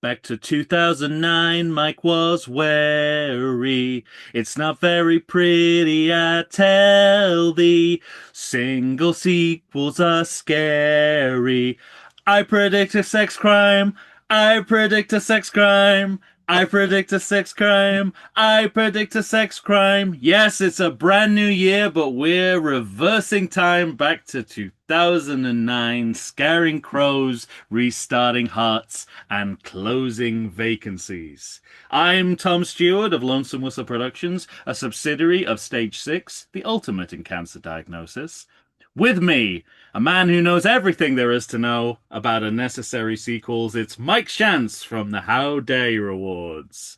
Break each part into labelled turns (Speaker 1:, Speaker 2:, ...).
Speaker 1: Back to 2009, Mike was wary. It's not very pretty, I tell thee. Single sequels are scary. I predict a sex crime. I predict a sex crime. I predict a sex crime. I predict a sex crime. Yes, it's a brand new year, but we're reversing time back to 2009, scaring crows, restarting hearts, and closing vacancies. I'm Tom Stewart of Lonesome Whistle Productions, a subsidiary of Stage 6, the ultimate in cancer diagnosis. With me, a man who knows everything there is to know about unnecessary sequels, it's Mike Shantz from the How Dare You Awards.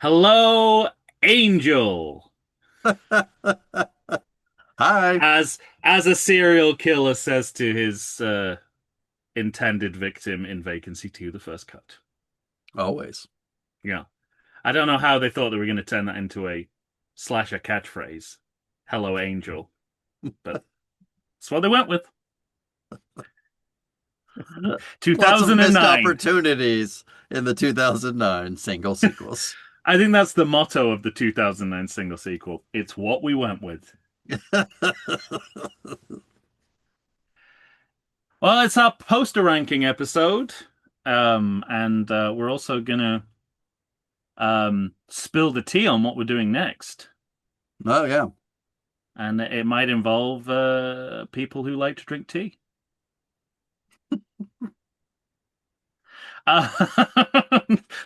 Speaker 1: Hello, Angel.
Speaker 2: Hi.
Speaker 1: As a serial killer says to his intended victim in Vacancy 2, the first cut.
Speaker 2: Always.
Speaker 1: Yeah. I don't know how they thought they were going to turn that into a slasher catchphrase. Hello, Angel. But that's what they went with.
Speaker 2: Lots of missed
Speaker 1: 2009.
Speaker 2: opportunities in the 2009 single sequels.
Speaker 1: I think that's the motto of the 2009 single sequel. It's what we went with. Well, it's our poster ranking episode. And we're also going to spill the tea on what we're doing next.
Speaker 2: Oh, yeah.
Speaker 1: And it might involve people who like to drink tea. Uh,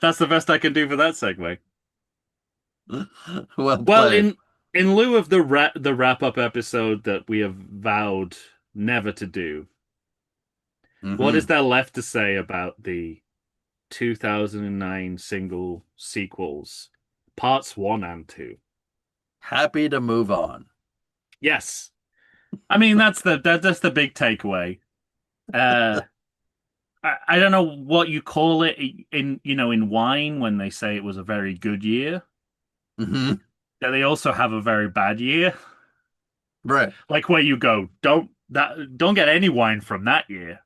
Speaker 1: that's the best I can do for that segue.
Speaker 2: Well
Speaker 1: Well,
Speaker 2: played.
Speaker 1: in lieu of the wrap up episode that we have vowed never to do, what is
Speaker 2: Hmm.
Speaker 1: there left to say about the 2009 single sequels, parts one and two?
Speaker 2: Happy to move on.
Speaker 1: Yes, I mean that's the big takeaway. Uh, I don't know what you call it in in wine when they say it was a very good year.
Speaker 2: Hmm.
Speaker 1: That they also have a very bad year.
Speaker 2: Right.
Speaker 1: Like where you go, don't get any wine from that year.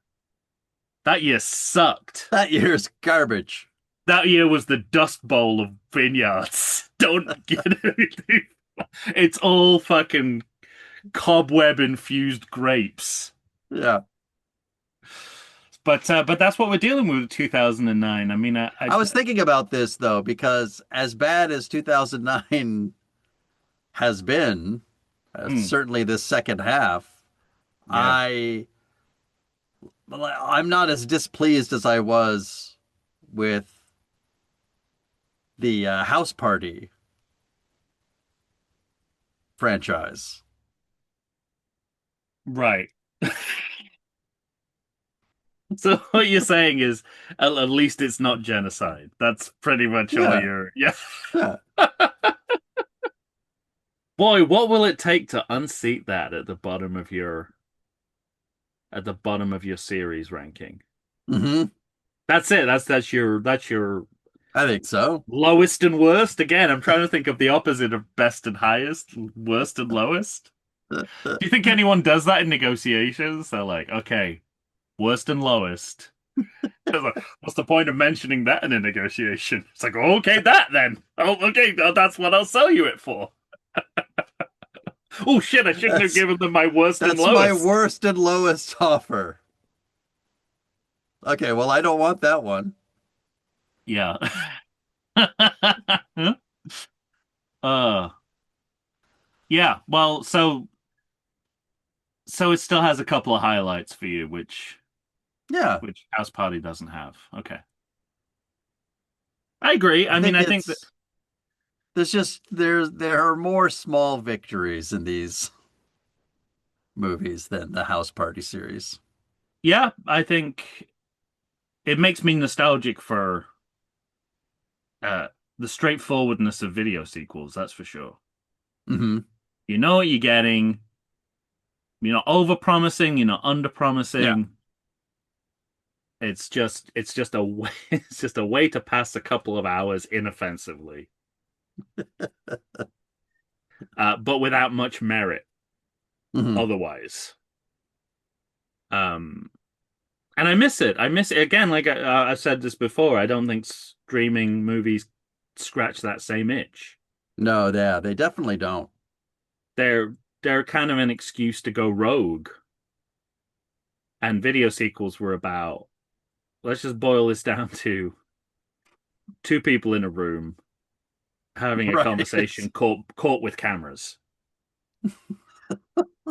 Speaker 1: That year sucked.
Speaker 2: That year's garbage.
Speaker 1: That year was the Dust Bowl of vineyards. Don't get anything. It's all fucking cobweb infused grapes.
Speaker 2: Yeah.
Speaker 1: But that's what we're dealing with 2009. I mean,
Speaker 2: I was thinking about this, though, because as bad as 2009 has been,
Speaker 1: mm,
Speaker 2: certainly this second half,
Speaker 1: yeah,
Speaker 2: I I'm not as displeased as I was with the House Party franchise.
Speaker 1: right. So what you're saying is at least it's not genocide. That's pretty much all
Speaker 2: Yeah,
Speaker 1: you're. Yeah.
Speaker 2: yeah.
Speaker 1: Boy, what will it take to unseat that at the bottom of your series ranking?
Speaker 2: Hmm.
Speaker 1: That's it. That's your
Speaker 2: I think so.
Speaker 1: lowest and worst. Again, I'm trying to think of the opposite of best and highest, worst and lowest. Do you think anyone does that in negotiations? They're like, okay, worst and lowest. It's like, what's the point of mentioning that in a negotiation? It's like, oh, okay, that then. Oh, okay, that's what I'll sell you it for. Oh shit, I shouldn't have
Speaker 2: That's
Speaker 1: given them my worst and
Speaker 2: that's my
Speaker 1: lowest.
Speaker 2: worst and lowest offer. Okay, well, I don't want that one.
Speaker 1: Yeah. uh yeah, well, so it still has a couple of highlights for you,
Speaker 2: Yeah,
Speaker 1: which House Party doesn't have. Okay. I agree.
Speaker 2: I
Speaker 1: I mean,
Speaker 2: think
Speaker 1: I think that
Speaker 2: there are more small victories in these movies than the House Party series.
Speaker 1: yeah, I think it makes me nostalgic for uh the straightforwardness of video sequels, that's for sure.
Speaker 2: Hmm.
Speaker 1: You know what you're getting. You're not over-promising, you're not
Speaker 2: Yeah.
Speaker 1: under-promising. It's just a way it's just a way to pass a couple of hours inoffensively, but without much merit
Speaker 2: Hmm.
Speaker 1: otherwise. Um, And I miss it. I miss it again. Like I've said this before, I don't think streaming movies scratch that same itch.
Speaker 2: No, yeah, they definitely don't.
Speaker 1: They're kind of an excuse to go rogue. And video sequels were about, let's just boil this down to two people in a room having a
Speaker 2: Right.
Speaker 1: conversation caught with cameras.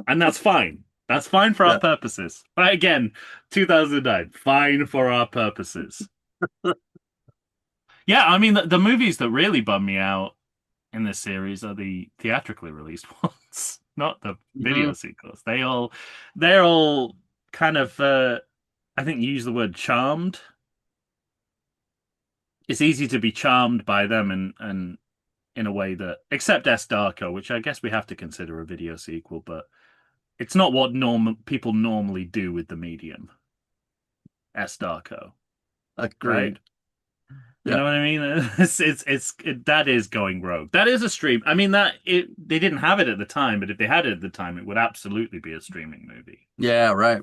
Speaker 1: And that's fine. That's fine for our
Speaker 2: Yeah.
Speaker 1: purposes. But again, 2009, fine for our purposes. Yeah, I mean the movies that really bum me out in this series are the theatrically released ones, not the
Speaker 2: Mhm.
Speaker 1: video sequels. They're all kind of I think you use the word charmed. It's easy to be charmed by them and in a way that, except S Darko, which I guess we have to consider a video sequel, but it's not what people normally do with the medium. S Darko, right?
Speaker 2: Agreed.
Speaker 1: You
Speaker 2: Yeah.
Speaker 1: know what I mean? That is going rogue. That is a stream. I mean they didn't have it at the time, but if they had it at the time, it would absolutely be a streaming movie
Speaker 2: Yeah, right.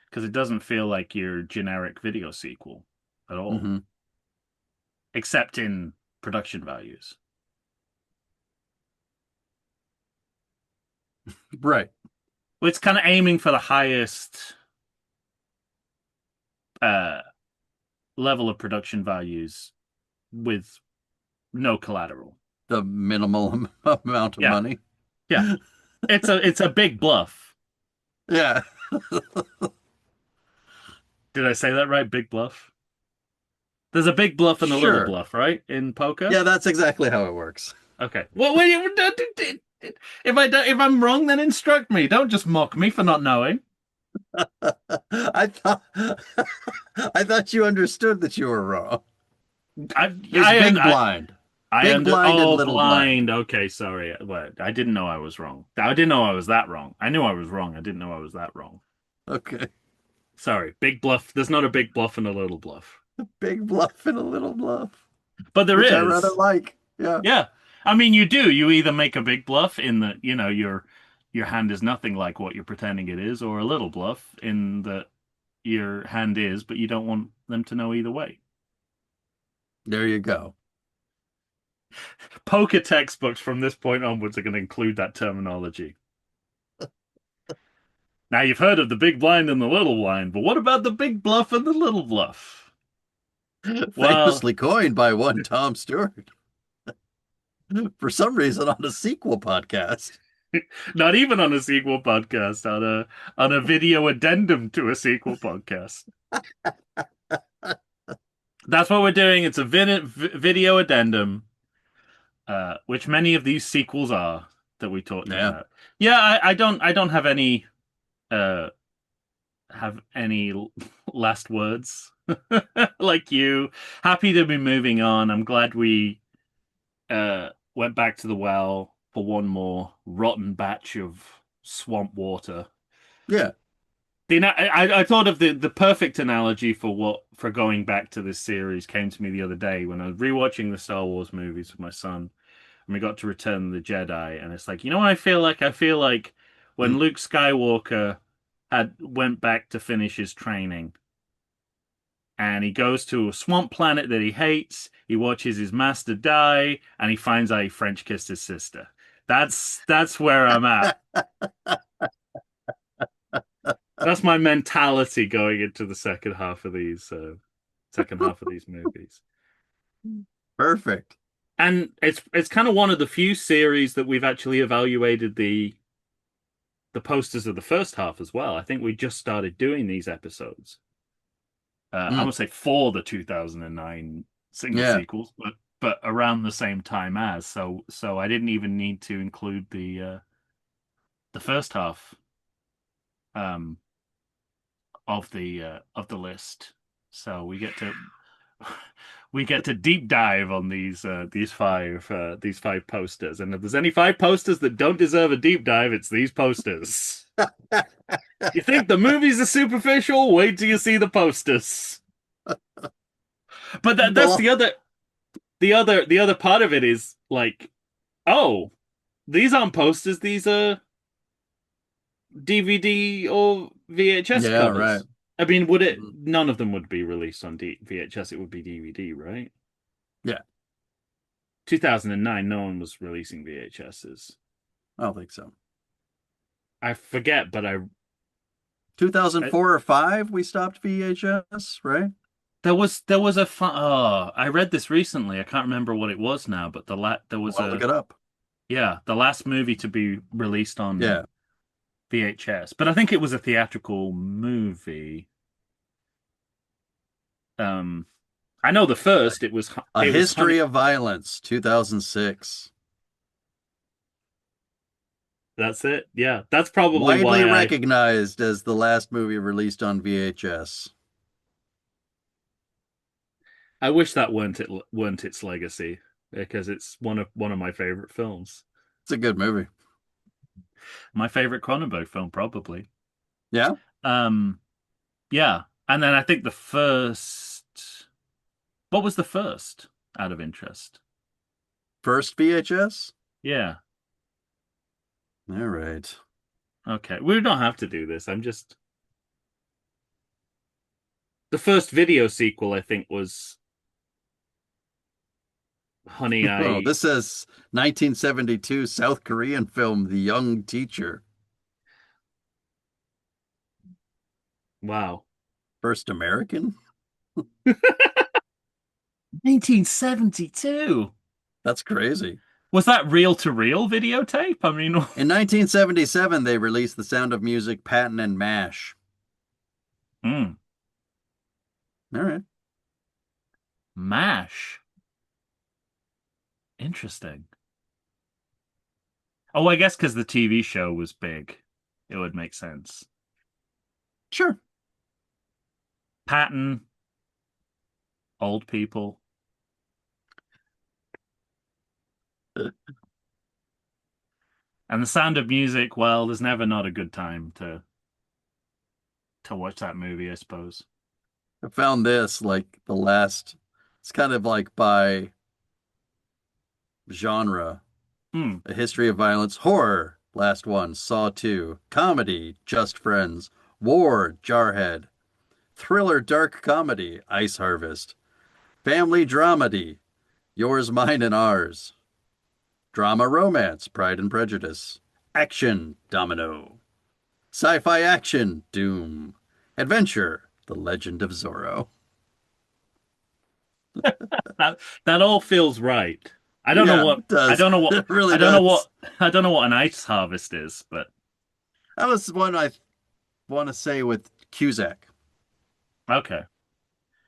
Speaker 1: because it doesn't feel like your generic video sequel at all,
Speaker 2: Hmm.
Speaker 1: except in production values.
Speaker 2: Right.
Speaker 1: Well, it's kind of aiming for the highest uh, level of production values with no collateral.
Speaker 2: The minimal amount of
Speaker 1: Yeah,
Speaker 2: money.
Speaker 1: yeah. It's a big bluff.
Speaker 2: Yeah.
Speaker 1: Did I say that right? Big bluff. There's a big bluff and a little
Speaker 2: Sure.
Speaker 1: bluff, right? In poker.
Speaker 2: Yeah, that's exactly how it works.
Speaker 1: Okay. Well, wait, if I'm wrong, then instruct me. Don't just mock me for not knowing.
Speaker 2: I thought I thought you understood that you were wrong.
Speaker 1: I
Speaker 2: There's
Speaker 1: I
Speaker 2: big
Speaker 1: I,
Speaker 2: blind.
Speaker 1: I
Speaker 2: Big
Speaker 1: under.
Speaker 2: blind and
Speaker 1: Oh,
Speaker 2: little blind.
Speaker 1: blind. Okay, sorry. What? I didn't know I was wrong. I didn't know I was that wrong. I knew I was wrong. I didn't know I was that wrong.
Speaker 2: Okay.
Speaker 1: Sorry. Big bluff. There's not a big bluff and a little bluff,
Speaker 2: Big bluff and a little bluff,
Speaker 1: but there
Speaker 2: which I rather
Speaker 1: is.
Speaker 2: like. Yeah.
Speaker 1: Yeah. I mean, you do. You either make a big bluff in that, your hand is nothing like what you're pretending it is, or a little bluff in that your hand is, but you don't want them to know either way.
Speaker 2: There you go.
Speaker 1: Poker textbooks from this point onwards are going to include that terminology. Now you've heard of the big blind and the little blind, but what about the big bluff and the little bluff? Well,
Speaker 2: Famously coined by one Tom Stewart for some reason on a sequel podcast.
Speaker 1: not even on a sequel podcast, on a video addendum to a sequel podcast. That's what we're doing. It's a video addendum, which many of these sequels are that we talked
Speaker 2: Yeah.
Speaker 1: about. Yeah, I don't uh have any last words like you. Happy to be moving on. I'm glad we went back to the well for one more rotten batch of swamp water.
Speaker 2: Yeah.
Speaker 1: I thought of the perfect analogy for going back to this series came to me the other day when I was rewatching the Star Wars movies with my son, and we got to Return of the Jedi, and it's like, you know what I feel like? I feel like when Luke Skywalker had went back to finish his training, and he goes to a swamp planet that he hates. He watches his master die, and he finds out he French kissed his sister. That's where I'm at. That's my mentality going into the second half of these movies.
Speaker 2: Perfect.
Speaker 1: And it's kind of one of the few series that we've actually evaluated the posters of the first half as well. I think we just started doing these episodes. I
Speaker 2: Mm.
Speaker 1: would say for the 2009 single
Speaker 2: Yeah.
Speaker 1: sequels, but around the same time as. So I didn't even need to include the first half um of the list. So we get to deep dive on these five posters. And if there's any five posters that don't deserve a deep dive, it's these posters. You think the movies are superficial? Wait till you see the posters. But that's
Speaker 2: Well,
Speaker 1: the other part of it is like, oh, these aren't posters, these are DVD or VHS
Speaker 2: yeah, right.
Speaker 1: covers. I mean, would it?
Speaker 2: Mhm.
Speaker 1: None of them would be released on VHS. It would be DVD, right?
Speaker 2: Yeah,
Speaker 1: 2009, no one was releasing VHSs.
Speaker 2: I don't think so.
Speaker 1: I forget, but I
Speaker 2: 2004 or 5, we stopped VHS, right?
Speaker 1: there was a fun. Oh, I read this recently. I can't remember what it was now, but there was
Speaker 2: Well, look
Speaker 1: a
Speaker 2: it up.
Speaker 1: yeah, the last movie to be released on
Speaker 2: Yeah,
Speaker 1: VHS, but I think it was a theatrical movie. Um, I know the
Speaker 2: A,
Speaker 1: first
Speaker 2: a
Speaker 1: it was
Speaker 2: History
Speaker 1: Honey.
Speaker 2: of Violence, 2006.
Speaker 1: That's it. Yeah, that's probably
Speaker 2: Widely
Speaker 1: why
Speaker 2: recognized as the last movie released on VHS.
Speaker 1: I wish that weren't its legacy because it's one of my favorite films.
Speaker 2: It's a good movie.
Speaker 1: My favorite Cronenberg film, probably.
Speaker 2: Yeah.
Speaker 1: Um, yeah, and then I think the first. What was the first? Out of interest.
Speaker 2: First VHS?
Speaker 1: Yeah.
Speaker 2: All right.
Speaker 1: Okay. We don't have to do this. I'm just the first video sequel. I think was Honey.
Speaker 2: Oh,
Speaker 1: I
Speaker 2: this says 1972 South Korean film The Young Teacher.
Speaker 1: Wow.
Speaker 2: First American?
Speaker 1: 1972.
Speaker 2: That's crazy.
Speaker 1: Was that reel to reel videotape? I mean,
Speaker 2: In 1977, they released The Sound of Music, Patton and Mash.
Speaker 1: hmm.
Speaker 2: All right.
Speaker 1: MASH. Interesting. Oh, I guess because the TV show was big, it would make sense.
Speaker 2: Sure.
Speaker 1: Patton, old people. And The Sound of Music, well, there's never not a good time to watch that movie, I suppose.
Speaker 2: I found this like the last, it's kind of like by genre.
Speaker 1: Hmm.
Speaker 2: A History of Violence, horror, last one, Saw 2, comedy, Just Friends, war, Jarhead, thriller, dark comedy, Ice Harvest, family dramedy, Yours, Mine, and Ours, drama romance, Pride and Prejudice, action, Domino, sci-fi action, Doom, adventure, The Legend of Zorro.
Speaker 1: That all feels right. I don't know
Speaker 2: Yeah,
Speaker 1: what
Speaker 2: it does. It really
Speaker 1: I don't know
Speaker 2: does.
Speaker 1: what I don't know what an ice harvest is, but
Speaker 2: That was one I want to say with Cusack.
Speaker 1: okay.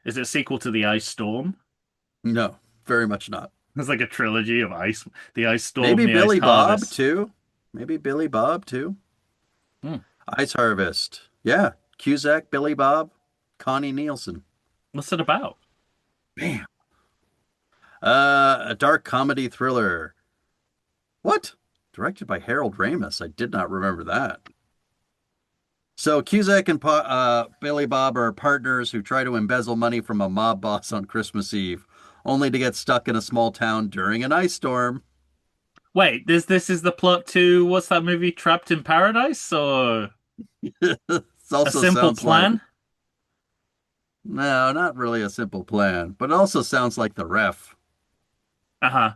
Speaker 1: Is it a sequel to The Ice Storm?
Speaker 2: No, very much not.
Speaker 1: It's like a trilogy of ice, the ice storm,
Speaker 2: Maybe
Speaker 1: the ice
Speaker 2: Billy Bob
Speaker 1: harvest.
Speaker 2: too. Maybe Billy Bob too.
Speaker 1: Hmm.
Speaker 2: Ice Harvest. Yeah. Cusack, Billy Bob, Connie Nielsen.
Speaker 1: What's it about?
Speaker 2: Bam. A dark comedy thriller. What? Directed by Harold Ramis. I did not remember that. So Cusack and Billy Bob are partners who try to embezzle money from a mob boss on Christmas Eve, only to get stuck in a small town during an ice storm.
Speaker 1: Wait, this is the plot to what's that movie, Trapped in Paradise, or
Speaker 2: It
Speaker 1: A
Speaker 2: also
Speaker 1: Simple
Speaker 2: sounds like,
Speaker 1: Plan?
Speaker 2: no, not really a simple plan, but it also sounds like The Ref,
Speaker 1: Uh-huh.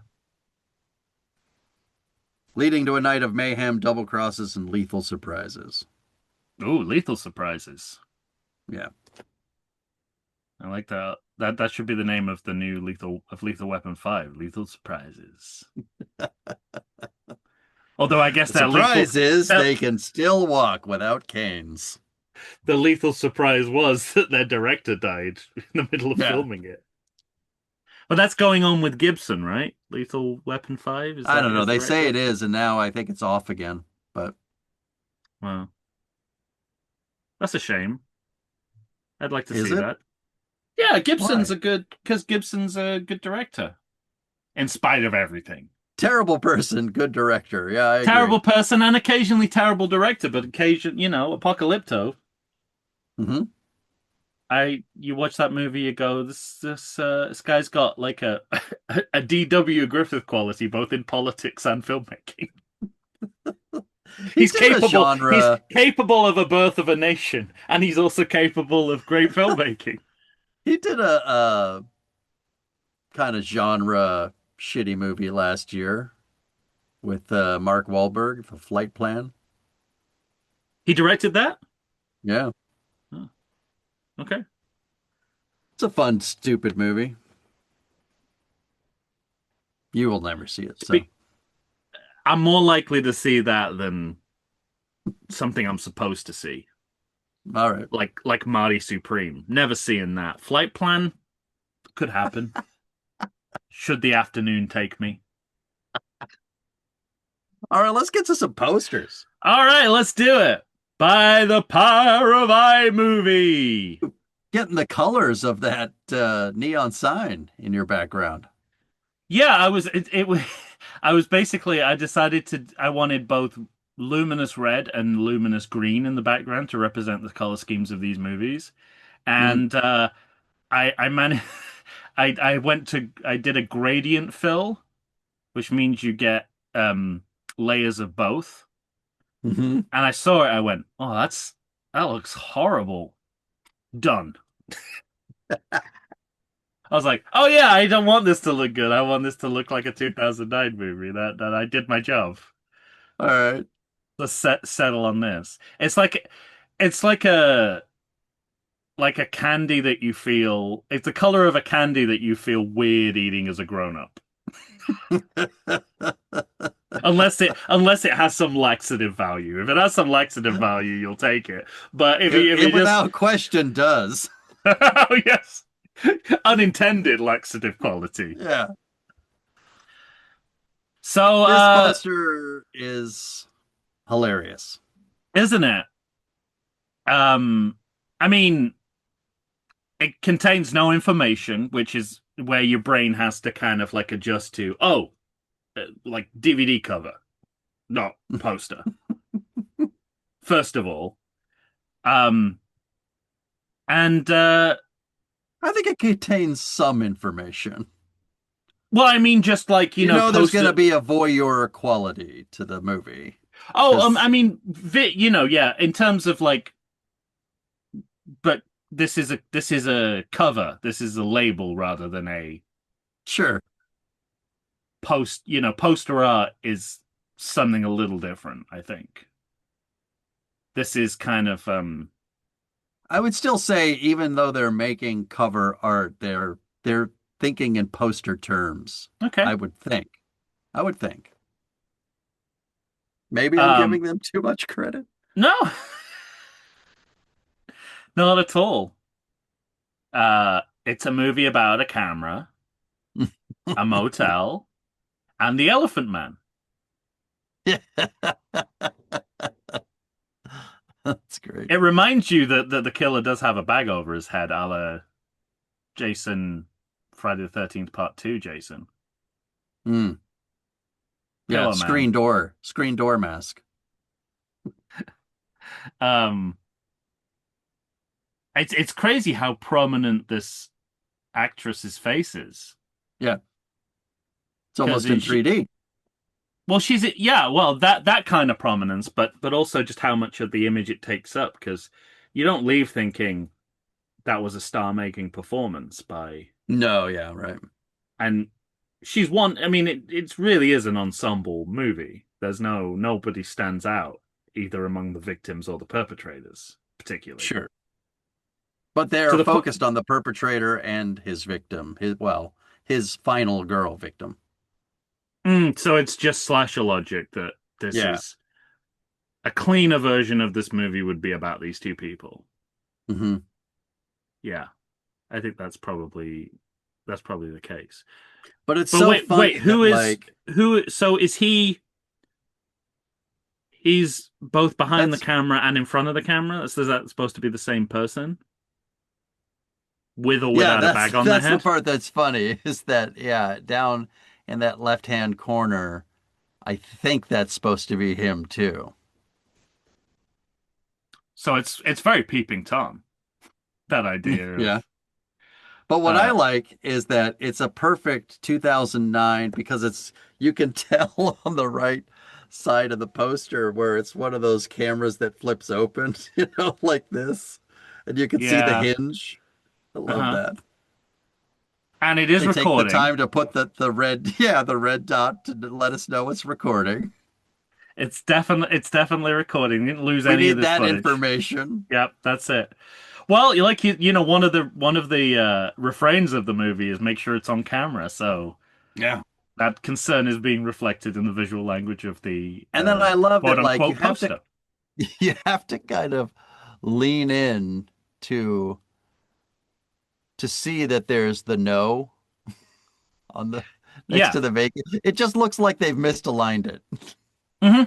Speaker 2: leading to a night of mayhem, double crosses, and lethal surprises.
Speaker 1: Ooh, Lethal Surprises.
Speaker 2: Yeah.
Speaker 1: I like that. That should be the name of the new Lethal Weapon 5, Lethal Surprises. Although I guess
Speaker 2: The surprise is
Speaker 1: that
Speaker 2: they can still walk without canes.
Speaker 1: the lethal surprise was that their director died in the middle of
Speaker 2: Yeah.
Speaker 1: filming it. But that's going on with Gibson, right? Lethal Weapon 5, is
Speaker 2: I
Speaker 1: that
Speaker 2: don't know.
Speaker 1: his
Speaker 2: They say it
Speaker 1: director?
Speaker 2: is, and now I think it's off again. But
Speaker 1: Wow. That's a shame. I'd like to
Speaker 2: is
Speaker 1: see
Speaker 2: it?
Speaker 1: that. Yeah,
Speaker 2: Why?
Speaker 1: because Gibson's a good director, in spite of everything.
Speaker 2: Terrible person, good director. Yeah, I agree.
Speaker 1: Terrible person and occasionally terrible director, but Apocalypto.
Speaker 2: Hmm.
Speaker 1: You watch that movie, you go, this guy's got like a D.W. Griffith quality, both in politics and filmmaking.
Speaker 2: He did a
Speaker 1: He's
Speaker 2: genre.
Speaker 1: capable of a birth of a nation, and he's also capable of great filmmaking.
Speaker 2: He did a kind of genre shitty movie last year with Mark Wahlberg, The Flight Plan.
Speaker 1: He directed that?
Speaker 2: Yeah,
Speaker 1: Oh, okay.
Speaker 2: it's a fun, stupid movie. You will never see it, so.
Speaker 1: Be- I'm more likely to see that than something I'm supposed to see.
Speaker 2: All right.
Speaker 1: Like Marty Supreme. Never seeing that. Flight Plan could happen. Should the afternoon take me.
Speaker 2: All right, let's get to some posters.
Speaker 1: All right, let's do it. By the power of iMovie.
Speaker 2: Getting the colors of that neon sign in your background.
Speaker 1: Yeah, I was basically I decided I wanted both luminous red and luminous green in the background to represent the color schemes of these movies.
Speaker 2: Mm.
Speaker 1: And I man I did a gradient fill, which means you get layers of both.
Speaker 2: Hmm.
Speaker 1: And I saw it, I went, "Oh, that looks horrible." Done. I was like, "Oh yeah, I don't want this to look good. I want this to look like a 2009 movie. That I did my job.
Speaker 2: All right.
Speaker 1: Let's settle on this." It's like a candy that you feel. It's the color of a candy that you feel weird eating as a grown up. Unless it has some laxative value. If it has some laxative value, you'll take it. But if
Speaker 2: It
Speaker 1: you just
Speaker 2: without question does.
Speaker 1: oh yes, unintended laxative quality.
Speaker 2: Yeah.
Speaker 1: So
Speaker 2: This poster is hilarious.
Speaker 1: isn't it? Um, I mean, it contains no information, which is where your brain has to kind of like adjust to. Oh, like DVD cover, not poster. First of all, um, and
Speaker 2: I think it contains some information.
Speaker 1: well, I mean, just like
Speaker 2: You know, there's going
Speaker 1: poster.
Speaker 2: to be a voyeur quality to the movie.
Speaker 1: Oh, I
Speaker 2: 'Cause,
Speaker 1: mean, yeah, in terms of like, but this is a cover. This is a label rather than a
Speaker 2: sure.
Speaker 1: poster art is something a little different, I think. This is kind of
Speaker 2: I would still say, even though they're making cover art, they're thinking in poster terms.
Speaker 1: okay.
Speaker 2: I would think. I would think. Maybe I'm
Speaker 1: Um
Speaker 2: giving them too much credit.
Speaker 1: no, not at all. It's a movie about a camera, a motel, and the Elephant Man.
Speaker 2: Yeah, that's great.
Speaker 1: It reminds you that the killer does have a bag over his head, a la Jason Friday the 13th Part 2 Jason.
Speaker 2: Mm. Yeah,
Speaker 1: Pillow Man.
Speaker 2: screen door mask.
Speaker 1: Um it's crazy how prominent this actress's face is.
Speaker 2: Yeah, it's
Speaker 1: Because
Speaker 2: almost in 3D.
Speaker 1: well, she's yeah, well that kind of prominence, but also just how much of the image it takes up. Because you don't leave thinking that was a star-making performance by,
Speaker 2: No, yeah, right.
Speaker 1: and she's one. I mean, it really is an ensemble movie. There's nobody stands out either among the victims or the perpetrators, particularly.
Speaker 2: Sure. But
Speaker 1: To
Speaker 2: they're
Speaker 1: the point,
Speaker 2: focused on the perpetrator and his victim, his final girl victim.
Speaker 1: so it's just slasher logic that this
Speaker 2: Yeah.
Speaker 1: is a cleaner version of this movie would be about these two people.
Speaker 2: Hmm.
Speaker 1: Yeah, I think that's probably the case.
Speaker 2: But it's
Speaker 1: But
Speaker 2: so
Speaker 1: wait,
Speaker 2: funny that like
Speaker 1: who? So is he? He's both behind the
Speaker 2: that's
Speaker 1: camera and in front of the camera. So is that supposed to be the same person, with or
Speaker 2: yeah,
Speaker 1: without a bag on their
Speaker 2: that's the
Speaker 1: head?
Speaker 2: part that's funny is that yeah, down in that left-hand corner, I think that's supposed to be him too.
Speaker 1: So it's very peeping Tom. That idea
Speaker 2: Yeah.
Speaker 1: of
Speaker 2: But what I
Speaker 1: uh
Speaker 2: like is that it's a perfect 2009 because it's you can tell on the right side of the poster where it's one of those cameras that flips open, like this, and you can see the
Speaker 1: Yeah.
Speaker 2: hinge. I love
Speaker 1: Uh-huh.
Speaker 2: that.
Speaker 1: And it is
Speaker 2: They take the
Speaker 1: recording.
Speaker 2: time to put the red, yeah, the red dot to let us know it's recording.
Speaker 1: It's definitely recording. Didn't lose
Speaker 2: We
Speaker 1: any of
Speaker 2: need
Speaker 1: this
Speaker 2: that
Speaker 1: footage.
Speaker 2: information.
Speaker 1: Yep, that's it. Well, you know one of the refrains of the movie is make sure it's on camera, so
Speaker 2: Yeah.
Speaker 1: that concern is being reflected in the visual language of the
Speaker 2: And then I love
Speaker 1: quote
Speaker 2: that like
Speaker 1: unquote poster.
Speaker 2: you have to kind of lean in to to see that there's the no on the next
Speaker 1: Yeah.
Speaker 2: to the vacant. It just looks like they've misaligned it,
Speaker 1: Hmm.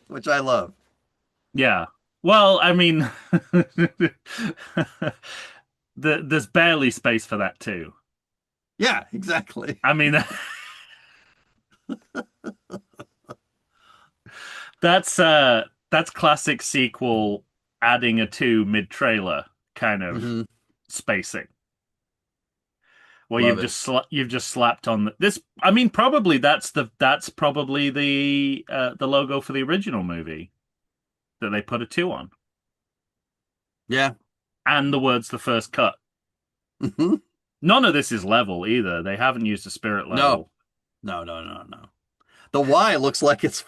Speaker 2: which I love.
Speaker 1: Yeah. Well, I mean, there's barely space for that too.
Speaker 2: Yeah, exactly.
Speaker 1: I mean, that's classic sequel adding a two mid-trailer kind of
Speaker 2: Hmm.
Speaker 1: spacing where
Speaker 2: Love it.
Speaker 1: you've just slapped on this. I mean, probably that's probably the logo for the original movie that they put a two on,
Speaker 2: Yeah.
Speaker 1: and the words "the first cut."
Speaker 2: Hmm.
Speaker 1: None of this is level either. They haven't used a spirit
Speaker 2: No,
Speaker 1: level.
Speaker 2: no, no, no, no. The Y looks like it's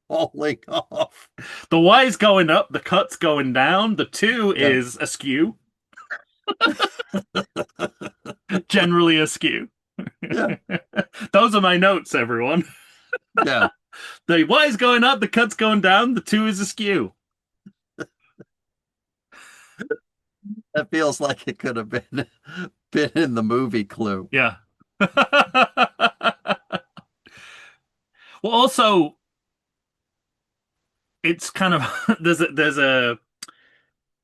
Speaker 2: falling off.
Speaker 1: The Y is going up, the cut's going down, the two
Speaker 2: Yeah.
Speaker 1: is askew, generally askew.
Speaker 2: Yeah.
Speaker 1: Those are my notes, everyone.
Speaker 2: Yeah.
Speaker 1: The Y is going up, the cut's going down, the two is askew.
Speaker 2: That feels like it could have been in the movie Clue.
Speaker 1: Yeah. Well, also, it's kind of there's a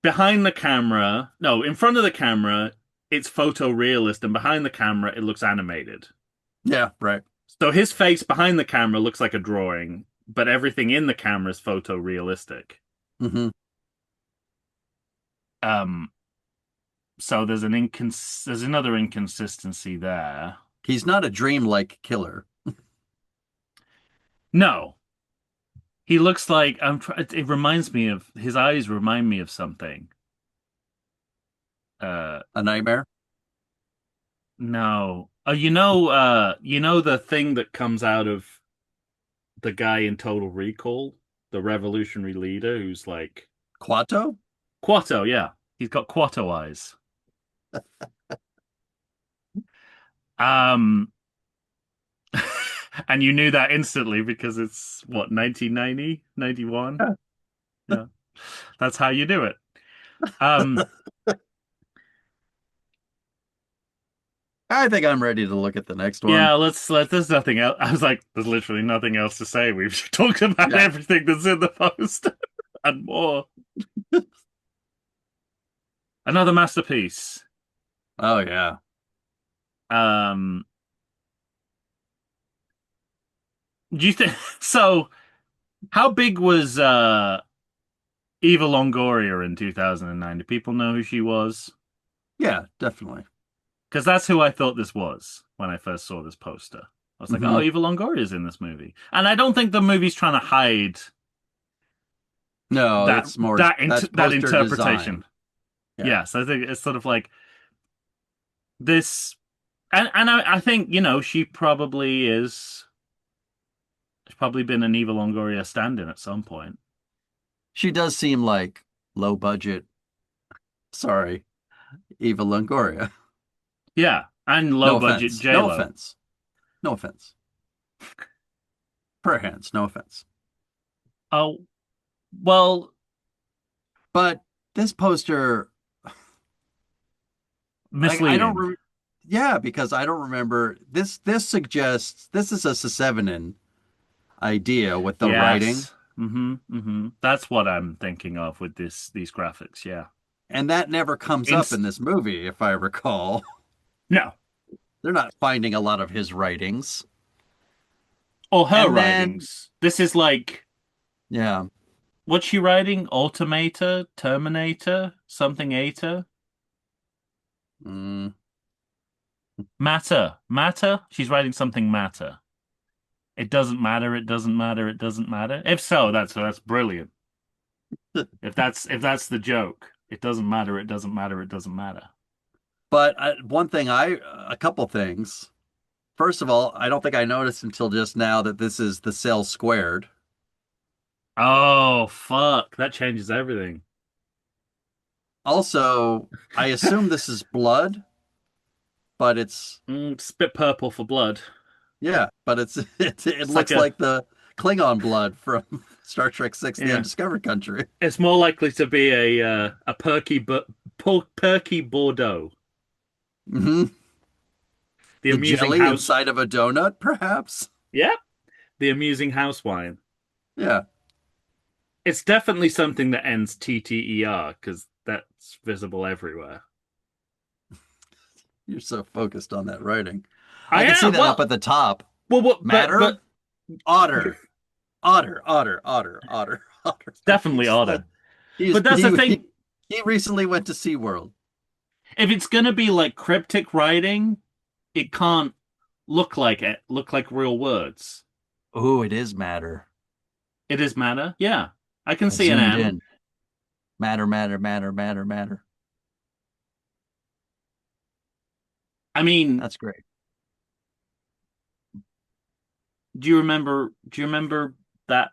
Speaker 1: behind the camera, no, in front of the camera, it's photorealist, and behind the camera, it looks animated.
Speaker 2: Yeah, right.
Speaker 1: So his face behind the camera looks like a drawing, but everything in the camera is photorealistic.
Speaker 2: Hmm.
Speaker 1: Um, so there's another inconsistency there.
Speaker 2: He's not a dreamlike killer.
Speaker 1: No, he looks like it reminds me of his eyes remind me of something. Uh,
Speaker 2: A nightmare?
Speaker 1: no. You know the thing that comes out of the guy in Total Recall, the revolutionary leader who's like
Speaker 2: Quato?
Speaker 1: Quato, yeah. He's got Quato eyes. Um, and you knew that instantly because it's what, 1990, 91? Yeah. That's how you do it. Um,
Speaker 2: I think I'm ready to look at the next one.
Speaker 1: yeah, there's nothing else. I was like, there's literally nothing else to say. We've talked about
Speaker 2: Yeah.
Speaker 1: everything that's in the post and more. Another masterpiece.
Speaker 2: Oh yeah.
Speaker 1: Um, do you think so? How big was Eva Longoria in 2009? Do people know who she was?
Speaker 2: Yeah, definitely.
Speaker 1: Because that's who I thought this was when I first saw this poster. I was like,
Speaker 2: Hmm.
Speaker 1: oh, Eva Longoria's in this movie. And I don't think the movie's trying to hide
Speaker 2: No,
Speaker 1: that
Speaker 2: it's more
Speaker 1: that
Speaker 2: that's
Speaker 1: that
Speaker 2: poster
Speaker 1: interpretation.
Speaker 2: design. Yeah.
Speaker 1: Yes, I think it's sort of like this, and I think she probably is. She's probably been an Eva Longoria stand-in at some point.
Speaker 2: She does seem like low budget. Sorry, Eva Longoria.
Speaker 1: Yeah, and
Speaker 2: No
Speaker 1: low budget
Speaker 2: offense.
Speaker 1: J
Speaker 2: No
Speaker 1: Lo.
Speaker 2: offense. No offense. Per hands, no offense.
Speaker 1: Oh well,
Speaker 2: But this poster, I don't
Speaker 1: misleading.
Speaker 2: yeah, because I don't remember this suggests this is a Sesevenin idea with the writing,
Speaker 1: Yes. Mm-hmm. That's what I'm thinking of with these graphics. Yeah.
Speaker 2: and that never comes up in
Speaker 1: Inst
Speaker 2: this movie, if I recall.
Speaker 1: No.
Speaker 2: They're not finding a lot of his writings.
Speaker 1: Or her
Speaker 2: And then
Speaker 1: writings. This is like,
Speaker 2: yeah,
Speaker 1: what's she writing? Automator, Terminator, something Ator,
Speaker 2: mm,
Speaker 1: Matter, Matter. She's writing something Matter. It doesn't matter. It doesn't matter. It doesn't matter. If so, that's brilliant. If that's the joke, it doesn't matter. It doesn't matter. It doesn't matter.
Speaker 2: But a couple things. First of all, I don't think I noticed until just now that this is the cell squared.
Speaker 1: Oh, fuck. That changes everything.
Speaker 2: Also, I assume this is blood, but it's
Speaker 1: It's a bit purple for blood.
Speaker 2: yeah, but it
Speaker 1: It's like
Speaker 2: looks like the Klingon blood from Star Trek Six: The
Speaker 1: yeah.
Speaker 2: Undiscovered Country.
Speaker 1: It's more likely to be a perky Bordeaux.
Speaker 2: Hmm.
Speaker 1: The
Speaker 2: The
Speaker 1: amusing
Speaker 2: jelly
Speaker 1: house.
Speaker 2: inside of a donut, perhaps.
Speaker 1: Yeah, the amusing house wine.
Speaker 2: Yeah,
Speaker 1: It's definitely something that ends TTER because that's visible everywhere.
Speaker 2: you're so focused on that writing.
Speaker 1: I
Speaker 2: I can see
Speaker 1: am.
Speaker 2: that up
Speaker 1: Well,
Speaker 2: at the top.
Speaker 1: well, what? But
Speaker 2: Matter, otter, otter, otter, otter, otter, otter.
Speaker 1: definitely otter.
Speaker 2: He's
Speaker 1: But that's the thing.
Speaker 2: he recently went to SeaWorld.
Speaker 1: If it's gonna be like cryptic writing, it can't look like real words.
Speaker 2: Oh, it is matter.
Speaker 1: It is matter. Yeah, I can
Speaker 2: I
Speaker 1: see an
Speaker 2: zoomed
Speaker 1: M.
Speaker 2: in. Matter, matter, matter, matter, matter.
Speaker 1: I mean,
Speaker 2: That's great.
Speaker 1: do you remember that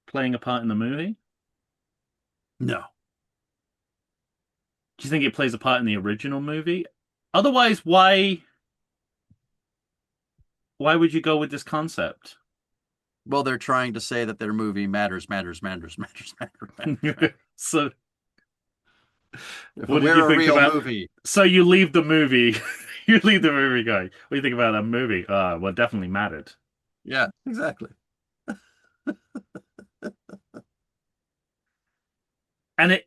Speaker 1: playing a part in the movie?
Speaker 2: No.
Speaker 1: Do you think it plays a part in the original movie? Otherwise, why would you go with this concept?
Speaker 2: Well, they're trying to say that their movie matters, matters, matters, matters, matters, matters.
Speaker 1: So, what did you
Speaker 2: We're a
Speaker 1: think
Speaker 2: real
Speaker 1: about?
Speaker 2: movie.
Speaker 1: So you leave the movie, you leave the movie going. What do you think about that movie? Well, it definitely mattered.
Speaker 2: Yeah, exactly.
Speaker 1: And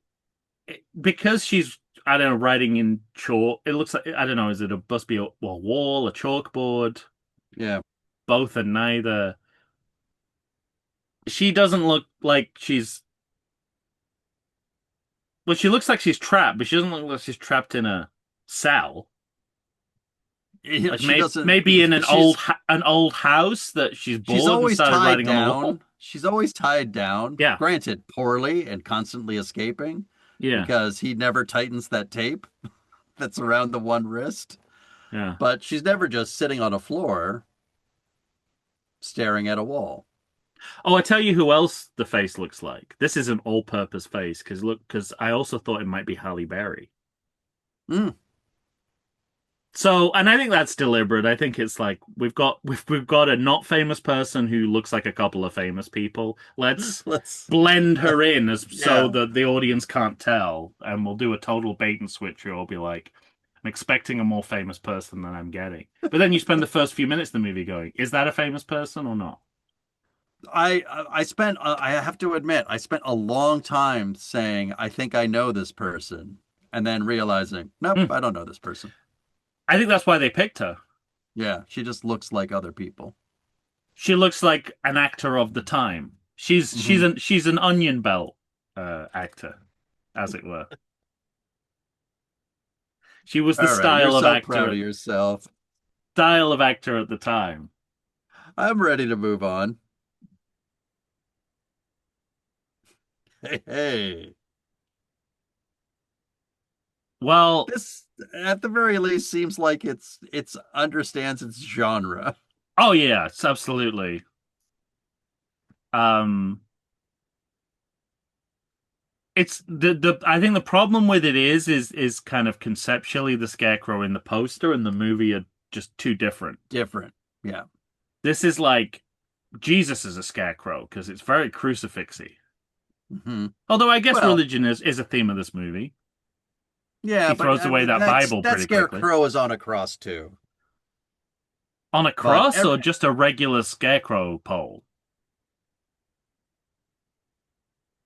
Speaker 1: because she's I don't know writing in chalk. It looks like I don't know. Is it a must be a wall, a chalkboard,
Speaker 2: Yeah.
Speaker 1: both and neither? She doesn't look like she's. Well, she looks like she's trapped, but she doesn't look like she's trapped in a cell. Like
Speaker 2: She doesn't
Speaker 1: maybe in
Speaker 2: she's
Speaker 1: an old house that she's
Speaker 2: she's
Speaker 1: bored and
Speaker 2: always
Speaker 1: started
Speaker 2: tied
Speaker 1: writing on the wall.
Speaker 2: down. She's always tied down.
Speaker 1: Yeah,
Speaker 2: Granted, poorly and constantly escaping
Speaker 1: yeah,
Speaker 2: because he never tightens that tape that's around the one wrist.
Speaker 1: yeah.
Speaker 2: But she's never just sitting on a floor staring at a wall.
Speaker 1: Oh, I tell you who else the face looks like. This is an all-purpose face because I also thought it might be Halle Berry.
Speaker 2: Mm.
Speaker 1: So, and I think that's deliberate. I think it's like we've got a not famous person who looks like a couple of famous people. Let's
Speaker 2: Let's
Speaker 1: blend her in as so
Speaker 2: yeah.
Speaker 1: that the audience can't tell, and we'll do a total bait and switch. Or I'll be like, I'm expecting a more famous person than I'm getting. But then you spend the first few minutes of the movie going, is that a famous person or not?
Speaker 2: I spent I have to admit I spent a long time saying I think I know this person and then realizing nope,
Speaker 1: Hmm.
Speaker 2: I don't know this person.
Speaker 1: I think that's why they picked her.
Speaker 2: Yeah, she just looks like other people.
Speaker 1: She looks like an actor of the time.
Speaker 2: Hmm.
Speaker 1: She's an onion belt actor, as it were. She was the
Speaker 2: All right, you're so proud of yourself.
Speaker 1: style of actor at the time.
Speaker 2: I'm ready to move on. Hey, hey.
Speaker 1: Well,
Speaker 2: This at the very least seems like it's understands its genre.
Speaker 1: oh yeah, it's absolutely. Um, it's the I think the problem with it is kind of conceptually the Scarecrow in the poster and the movie are just too different.
Speaker 2: Different. Yeah.
Speaker 1: This is like Jesus is a scarecrow because it's very crucifixy.
Speaker 2: Hmm.
Speaker 1: Although I guess
Speaker 2: Well,
Speaker 1: religion is a theme of this movie.
Speaker 2: yeah,
Speaker 1: He
Speaker 2: but
Speaker 1: throws away that Bible
Speaker 2: that
Speaker 1: pretty quickly.
Speaker 2: scarecrow is on a cross too.
Speaker 1: On a
Speaker 2: But
Speaker 1: cross or just a regular scarecrow pole?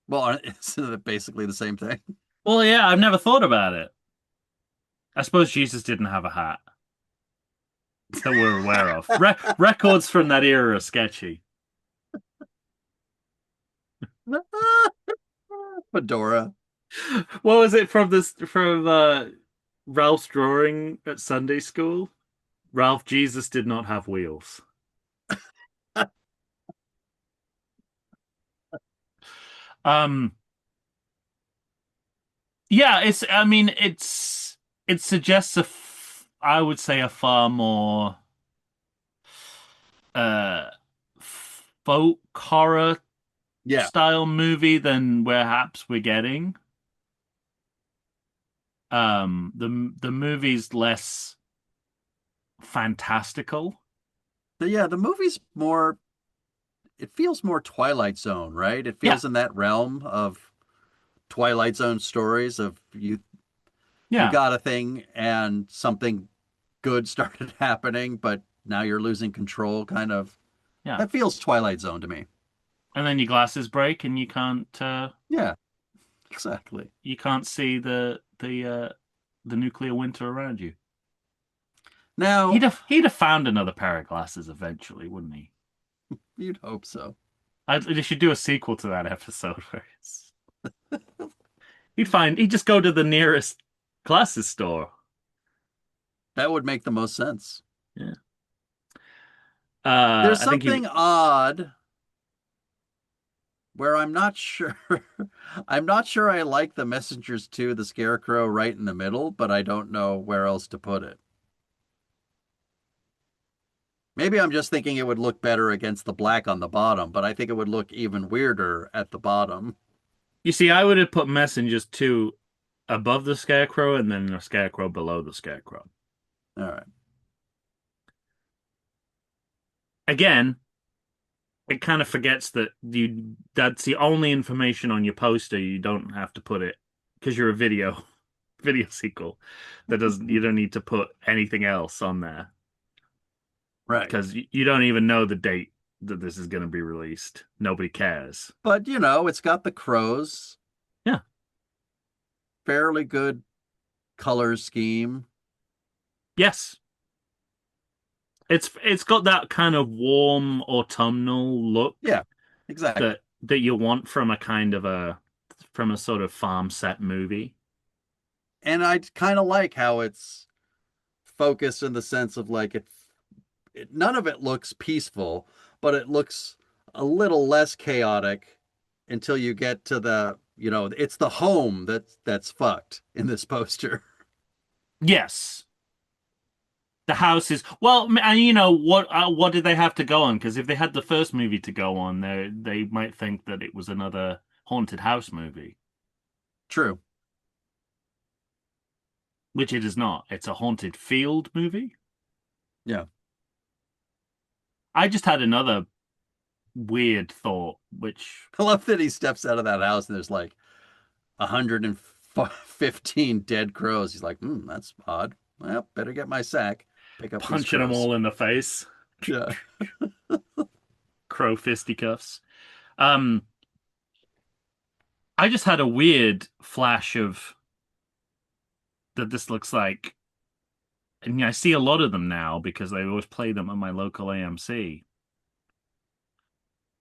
Speaker 2: well, isn't it basically the same thing?
Speaker 1: Well, yeah, I've never thought about it. I suppose Jesus didn't have a hat that we're aware of. Records from that era are sketchy.
Speaker 2: Fedora.
Speaker 1: What was it from this from Ralph's drawing at Sunday school? Ralph Jesus did not have wheels. Um, yeah, I mean, it suggests I would say a far more uh folk horror
Speaker 2: Yeah.
Speaker 1: style movie than perhaps we're getting. The movie's less fantastical.
Speaker 2: The movie's more, it feels more Twilight Zone, right? It
Speaker 1: Yeah,
Speaker 2: feels in that realm of Twilight Zone stories of you
Speaker 1: yeah,
Speaker 2: got a thing and something good started happening, but now you're losing control kind of.
Speaker 1: yeah.
Speaker 2: That feels Twilight Zone to me.
Speaker 1: And then your glasses break and
Speaker 2: Yeah, exactly.
Speaker 1: you can't see the nuclear winter around you.
Speaker 2: Now,
Speaker 1: He'd have found another pair of glasses eventually, wouldn't he?
Speaker 2: you'd hope so.
Speaker 1: They should do a sequel to that episode where he'd just go to the nearest glasses store.
Speaker 2: That would make the most sense.
Speaker 1: Yeah.
Speaker 2: There's
Speaker 1: I think he
Speaker 2: something odd where I'm not sure. I'm not sure I like the Messengers 2, the Scarecrow right in the middle, but I don't know where else to put it. Maybe I'm just thinking it would look better against the black on the bottom, but I think it would look even weirder at the bottom.
Speaker 1: You see, I would have put Messengers 2 above the Scarecrow and then the Scarecrow below the Scarecrow.
Speaker 2: All right.
Speaker 1: Again, it kind of forgets that's the only information on your poster. You don't have to put it because you're a video sequel. That doesn't You don't need to put anything else on there
Speaker 2: Right.
Speaker 1: because you don't even know the date that this is going to be released. Nobody cares.
Speaker 2: But, it's got the crows,
Speaker 1: Yeah.
Speaker 2: fairly good color scheme.
Speaker 1: Yes. It's got that kind of warm autumnal look
Speaker 2: Yeah, exactly.
Speaker 1: that you want from a sort of farm set movie.
Speaker 2: And I kind of like how it's focused in the sense of like none of it looks peaceful, but it looks a little less chaotic until you get to it's the home that's fucked in this poster.
Speaker 1: Yes. The house is well, and what did they have to go on? Because if they had the first movie to go on, they might think that it was another haunted house movie,
Speaker 2: True.
Speaker 1: which it is not. It's a haunted field movie.
Speaker 2: Yeah.
Speaker 1: I just had another weird thought, which
Speaker 2: I love that he steps out of that house and there's like 115 dead crows. He's like, that's odd. Well, better get my sack, pick up these
Speaker 1: punching them
Speaker 2: crows.
Speaker 1: all in the face,
Speaker 2: Yeah.
Speaker 1: crow fisticuffs. Um, I just had a weird flash of that this looks like, and I see a lot of them now because they always play them at my local AMC.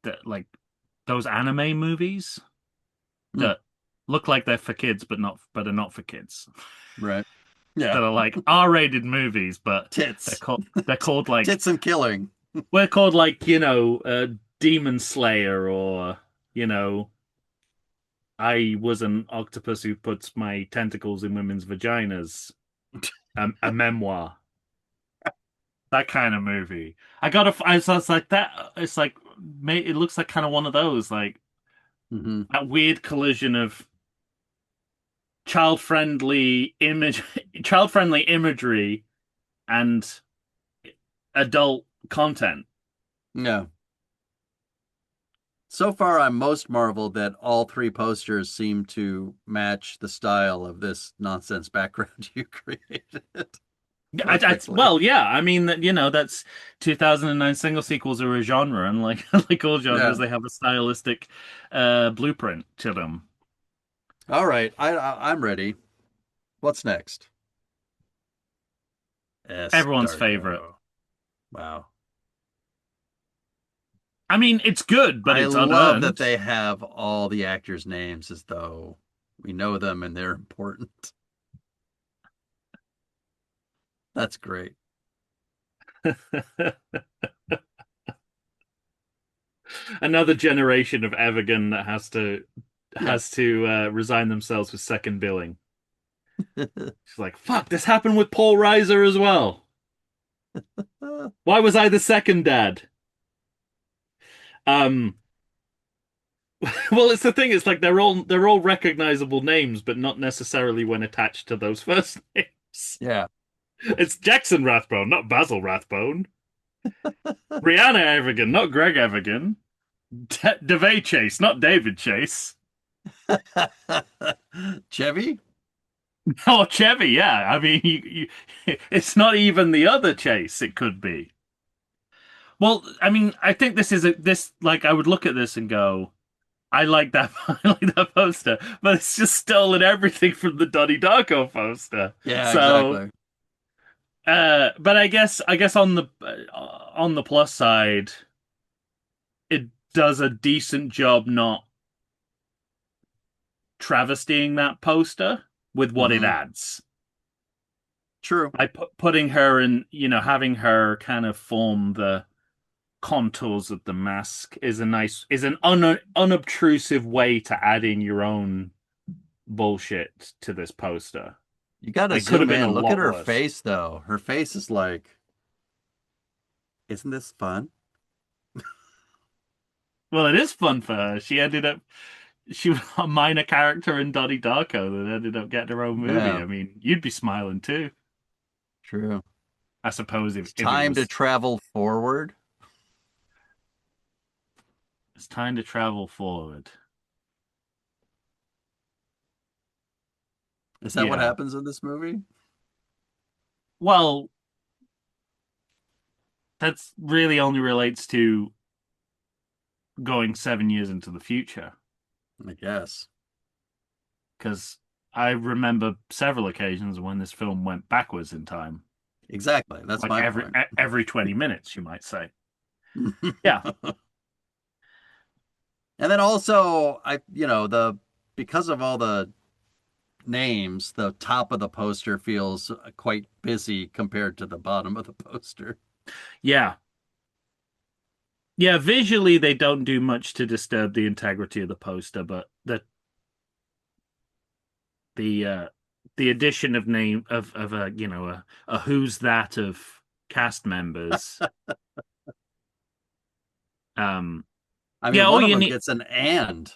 Speaker 1: That like those anime movies
Speaker 2: Hmm.
Speaker 1: that look like they're for kids, but are not for kids.
Speaker 2: Right. Yeah.
Speaker 1: That are like R-rated movies, but
Speaker 2: Tits.
Speaker 1: they're called like
Speaker 2: Tits and killing.
Speaker 1: we're called like Demon Slayer or you know I was an octopus who puts my tentacles in women's vaginas. A memoir, that kind of movie. So it's like that. It's like it looks like kind of one of those like
Speaker 2: Hmm.
Speaker 1: that weird collision of child-friendly image, child-friendly imagery, and adult content.
Speaker 2: Yeah. So far, I'm most marveled that all three posters seem to match the style of this nonsense background you created perfectly.
Speaker 1: Well, yeah. I mean, that's 2009 single sequels are a genre, and like like all
Speaker 2: Yeah.
Speaker 1: genres, they have a stylistic blueprint to them.
Speaker 2: All right. I'm ready. What's next? S.
Speaker 1: Everyone's favorite.
Speaker 2: Darko. Wow.
Speaker 1: I mean, it's good, but
Speaker 2: I
Speaker 1: it's
Speaker 2: love that
Speaker 1: unearned.
Speaker 2: they have all the actors' names as though we know them and they're important. That's great.
Speaker 1: Another generation of Evigan that has to
Speaker 2: Yeah.
Speaker 1: has to resign themselves with second billing. She's like, "Fuck, this happened with Paul Reiser as well. Why was I the second dad?" Um, well, it's the thing. It's like they're all recognizable names, but not necessarily when attached to those first names.
Speaker 2: Yeah.
Speaker 1: It's Jackson Rathbone, not Basil Rathbone. Brianna Evergan, not Greg Evergan. DeVay Chase, not David Chase.
Speaker 2: Chevy?
Speaker 1: Oh, Chevy, yeah. I mean, it's not even the other Chase. It could be. Well, I mean, I think this like I would look at this and go, I like that, I like that poster, but it's just stolen everything from the Donnie Darko poster.
Speaker 2: Yeah,
Speaker 1: So,
Speaker 2: exactly.
Speaker 1: but I guess on the plus side, it does a decent job not travestying that poster with what it
Speaker 2: Hmm.
Speaker 1: adds.
Speaker 2: True.
Speaker 1: By putting her in, having her kind of form the contours of the mask is an unobtrusive way to add in your own bullshit to this poster.
Speaker 2: You got to
Speaker 1: It could have
Speaker 2: zoom
Speaker 1: been a
Speaker 2: in. Look at
Speaker 1: lot
Speaker 2: her
Speaker 1: worse.
Speaker 2: face, though. Her face is like, isn't this fun?
Speaker 1: Well, it is fun for her. She was a minor character in Donnie Darko that ended up getting her own movie.
Speaker 2: Yeah,
Speaker 1: I mean, you'd be smiling too,
Speaker 2: true.
Speaker 1: I suppose,
Speaker 2: It's
Speaker 1: if it
Speaker 2: time to
Speaker 1: was.
Speaker 2: travel forward.
Speaker 1: It's time to travel forward.
Speaker 2: Is that what
Speaker 1: Yeah.
Speaker 2: happens in this movie?
Speaker 1: Well, that's really only relates to going 7 years into the future.
Speaker 2: I guess.
Speaker 1: Because I remember several occasions when this film went backwards in time,
Speaker 2: Exactly. That's
Speaker 1: like
Speaker 2: my
Speaker 1: every
Speaker 2: point.
Speaker 1: every 20 minutes, you might say. Yeah,
Speaker 2: And then also, because of all the names, the top of the poster feels quite busy compared to the bottom of the poster.
Speaker 1: yeah, yeah. Visually, they don't do much to disturb the integrity of the poster, but the the addition of name of a who's that of cast members. Um,
Speaker 2: I
Speaker 1: yeah.
Speaker 2: mean,
Speaker 1: All
Speaker 2: one of
Speaker 1: you
Speaker 2: them
Speaker 1: need,
Speaker 2: gets an and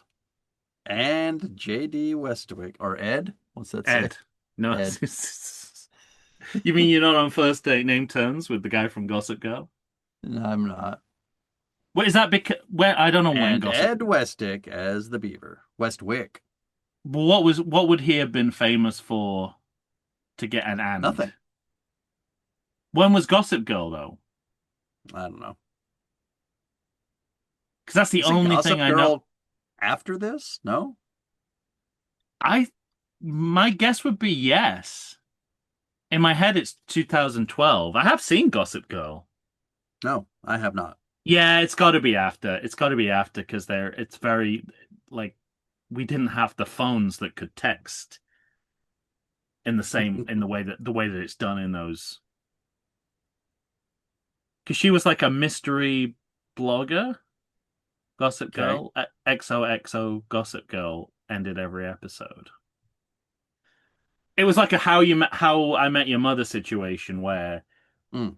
Speaker 2: J.D. Westwick or Ed. What's that say?
Speaker 1: Ed. No,
Speaker 2: Ed.
Speaker 1: you mean you're not on first date name terms with the guy from Gossip Girl?
Speaker 2: No, I'm not.
Speaker 1: What is that? Because where I don't know when
Speaker 2: And
Speaker 1: Gossip.
Speaker 2: Ed Westick as the beaver. Westwick.
Speaker 1: What would he have been famous for to get an and?
Speaker 2: Nothing.
Speaker 1: When was Gossip Girl though?
Speaker 2: I don't know.
Speaker 1: Because that's the
Speaker 2: Is it
Speaker 1: only thing
Speaker 2: Gossip
Speaker 1: I know.
Speaker 2: Girl after this? No?
Speaker 1: I My guess would be yes. In my head, it's 2012. I have seen Gossip Girl.
Speaker 2: No, I have not.
Speaker 1: Yeah, it's got to be after. It's got to be after because it's very like we didn't have the phones that could text in the way that it's done in those. Because she was like a mystery blogger. Gossip
Speaker 2: Okay.
Speaker 1: Girl, XOXO Gossip Girl ended every episode. It was like a How I Met Your Mother situation where
Speaker 2: Mm.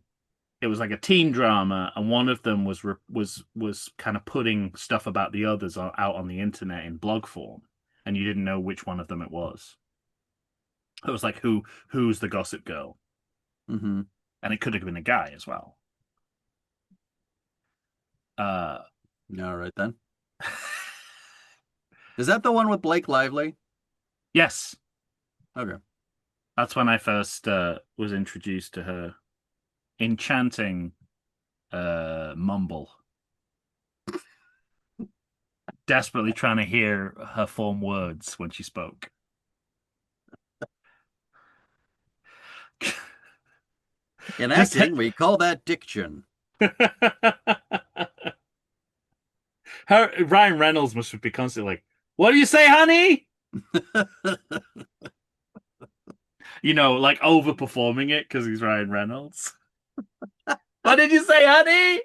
Speaker 1: it was like a teen drama, and one of them was kind of putting stuff about the others out on the internet in blog form, and you didn't know which one of them it was. It was like who's the Gossip Girl,
Speaker 2: Hmm.
Speaker 1: and it could have been a guy as well. Uh,
Speaker 2: All right then. Is that the one with Blake Lively?
Speaker 1: yes,
Speaker 2: Okay.
Speaker 1: that's when I first was introduced to her enchanting mumble, desperately trying to hear her form words when she spoke.
Speaker 2: In
Speaker 1: Just
Speaker 2: acting, we call that diction.
Speaker 1: her Ryan Reynolds must be constantly like, "What do you say, honey?" Like overperforming it because he's Ryan Reynolds. What did you say, honey?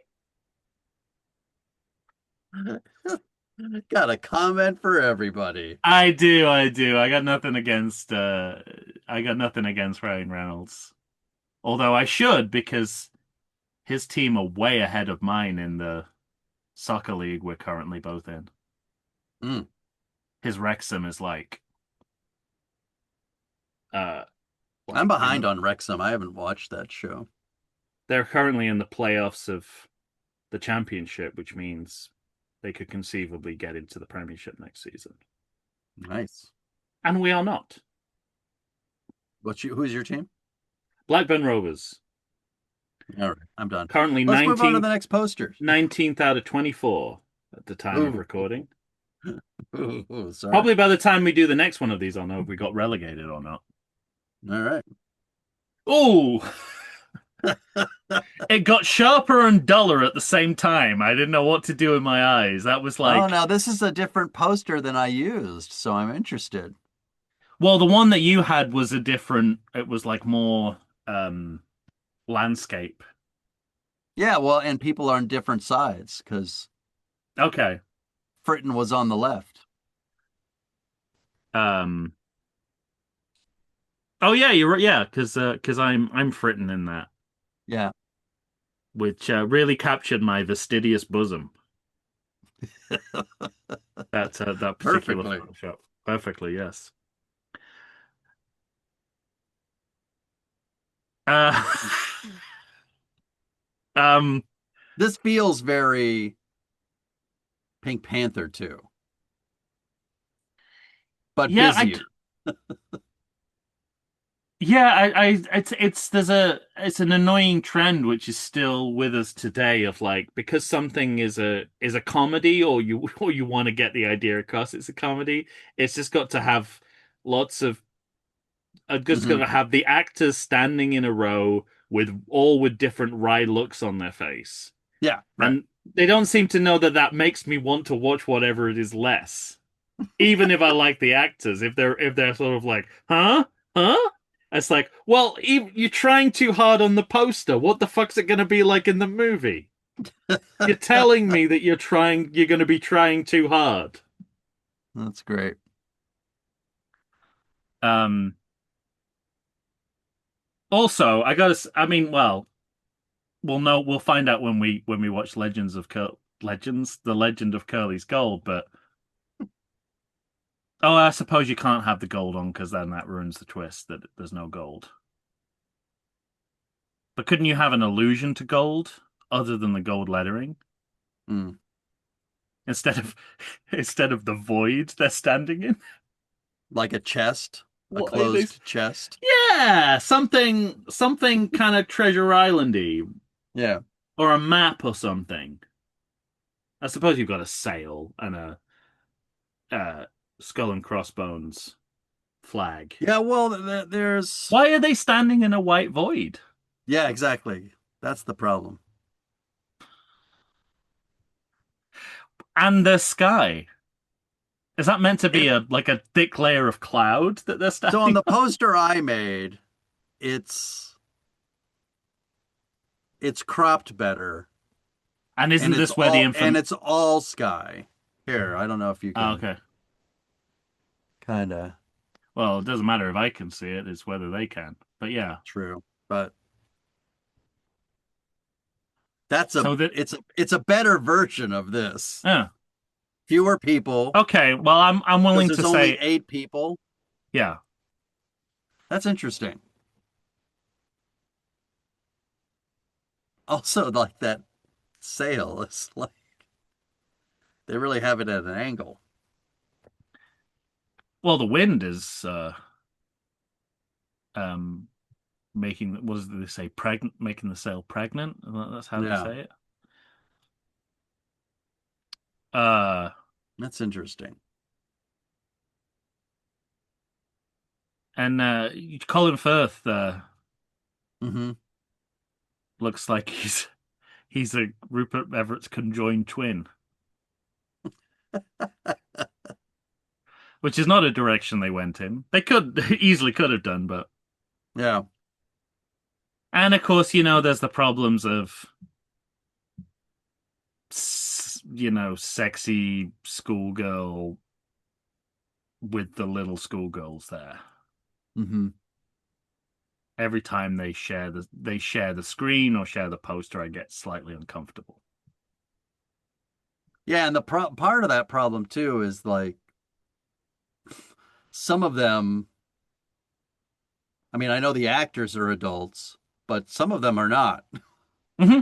Speaker 2: Got a comment for everybody.
Speaker 1: I do, I do. I got nothing against Ryan Reynolds. Although I should, because his team are way ahead of mine in the soccer league we're currently both in.
Speaker 2: Mm.
Speaker 1: His Wrexham is uh
Speaker 2: I'm
Speaker 1: like
Speaker 2: behind on Wrexham. I haven't watched that show.
Speaker 1: they're currently in the playoffs of the championship, which means they could conceivably get into the Premiership next season.
Speaker 2: Nice.
Speaker 1: And we are not.
Speaker 2: Who's your team?
Speaker 1: Blackburn Rovers,
Speaker 2: All right, I'm done.
Speaker 1: currently
Speaker 2: Let's move on to
Speaker 1: 19th,
Speaker 2: the next poster.
Speaker 1: 19th out of 24 at the time of
Speaker 2: Ooh,
Speaker 1: recording.
Speaker 2: ooh, sorry.
Speaker 1: Probably by the time we do the next one of these, I'll know if we got relegated or not.
Speaker 2: All right.
Speaker 1: Oh, it got sharper and duller at the same time. I didn't know what to do with my eyes. That was
Speaker 2: Oh,
Speaker 1: like,
Speaker 2: now this is a different poster than I used, so I'm interested.
Speaker 1: well, the one that you had was a different, it was like more landscape.
Speaker 2: Yeah, well, and people are on different sides because
Speaker 1: Okay.
Speaker 2: Fritton was on the left.
Speaker 1: Um, oh yeah, you're right. Yeah, because I'm Fritten in that,
Speaker 2: Yeah.
Speaker 1: which really captured my fastidious bosom. That particular
Speaker 2: Perfectly.
Speaker 1: Photoshop perfectly. Yes. Uh, um.
Speaker 2: This feels very Pink Panther too, but
Speaker 1: Yeah.
Speaker 2: busier.
Speaker 1: Yeah. It's it's an annoying trend which is still with us today of like because something is a comedy or you or you want to get the idea across it's a comedy. It's just got to have lots of just
Speaker 2: Hmm.
Speaker 1: gonna have the actors standing in a row with all with different wry looks on their face,
Speaker 2: Yeah, right.
Speaker 1: and they don't seem to know that that makes me want to watch whatever it is less, even if I like the actors. If they're sort of like, huh, huh, it's like, well, you're trying too hard on the poster. What the fuck's it gonna be like in the movie? You're telling me that you're gonna be trying too hard.
Speaker 2: That's great.
Speaker 1: Um. Also, I mean, well, we'll know. We'll find out when we watch Legends, the Legend of Curly's Gold. But oh, I suppose you can't have the gold on because then that ruins the twist that there's no gold. But couldn't you have an allusion to gold other than the gold lettering
Speaker 2: Mm.
Speaker 1: instead of instead of the void they're standing in?
Speaker 2: Like a chest, a
Speaker 1: What are these?
Speaker 2: closed chest.
Speaker 1: Yeah, something kind of Treasure Islandy
Speaker 2: Yeah.
Speaker 1: or a map or something. I suppose you've got a sail and a uh, skull and crossbones flag.
Speaker 2: Yeah, well, there's
Speaker 1: Why are they standing in a white void?
Speaker 2: yeah, exactly. That's the problem.
Speaker 1: And the sky. Is that meant to be
Speaker 2: It,
Speaker 1: a like a thick layer of cloud that they're
Speaker 2: so on
Speaker 1: standing
Speaker 2: the
Speaker 1: on?
Speaker 2: poster I made, it's it's cropped better
Speaker 1: And
Speaker 2: and
Speaker 1: isn't this where the infant?
Speaker 2: it's all sky. Here, I don't know if you
Speaker 1: Oh,
Speaker 2: can
Speaker 1: okay.
Speaker 2: kind of
Speaker 1: Well, it doesn't matter if I can see it, it's whether they can. But yeah.
Speaker 2: true, but that's
Speaker 1: So that
Speaker 2: it's a better version of this.
Speaker 1: yeah.
Speaker 2: Fewer people
Speaker 1: Okay, well I'm
Speaker 2: because
Speaker 1: willing
Speaker 2: there's
Speaker 1: to
Speaker 2: only
Speaker 1: say
Speaker 2: 8 people.
Speaker 1: yeah.
Speaker 2: That's interesting. Also, like that sail is like they really have it at an angle.
Speaker 1: Well the wind is um making what does they say pregnant making the sail pregnant? That's how they
Speaker 2: Yeah,
Speaker 1: say it. Uh
Speaker 2: that's interesting.
Speaker 1: and Colin Firth
Speaker 2: Hmm.
Speaker 1: looks like he's a Rupert Everett's conjoined twin, which is not a direction they went in. They could easily could have done, but
Speaker 2: Yeah.
Speaker 1: and of course, there's the problems of sexy schoolgirl with the little schoolgirls there.
Speaker 2: Hmm.
Speaker 1: Every time they share the screen or share the poster, I get slightly uncomfortable.
Speaker 2: Yeah, and the part of that problem too is like some of them. I mean, I know the actors are adults, but some of them are not
Speaker 1: Hmm.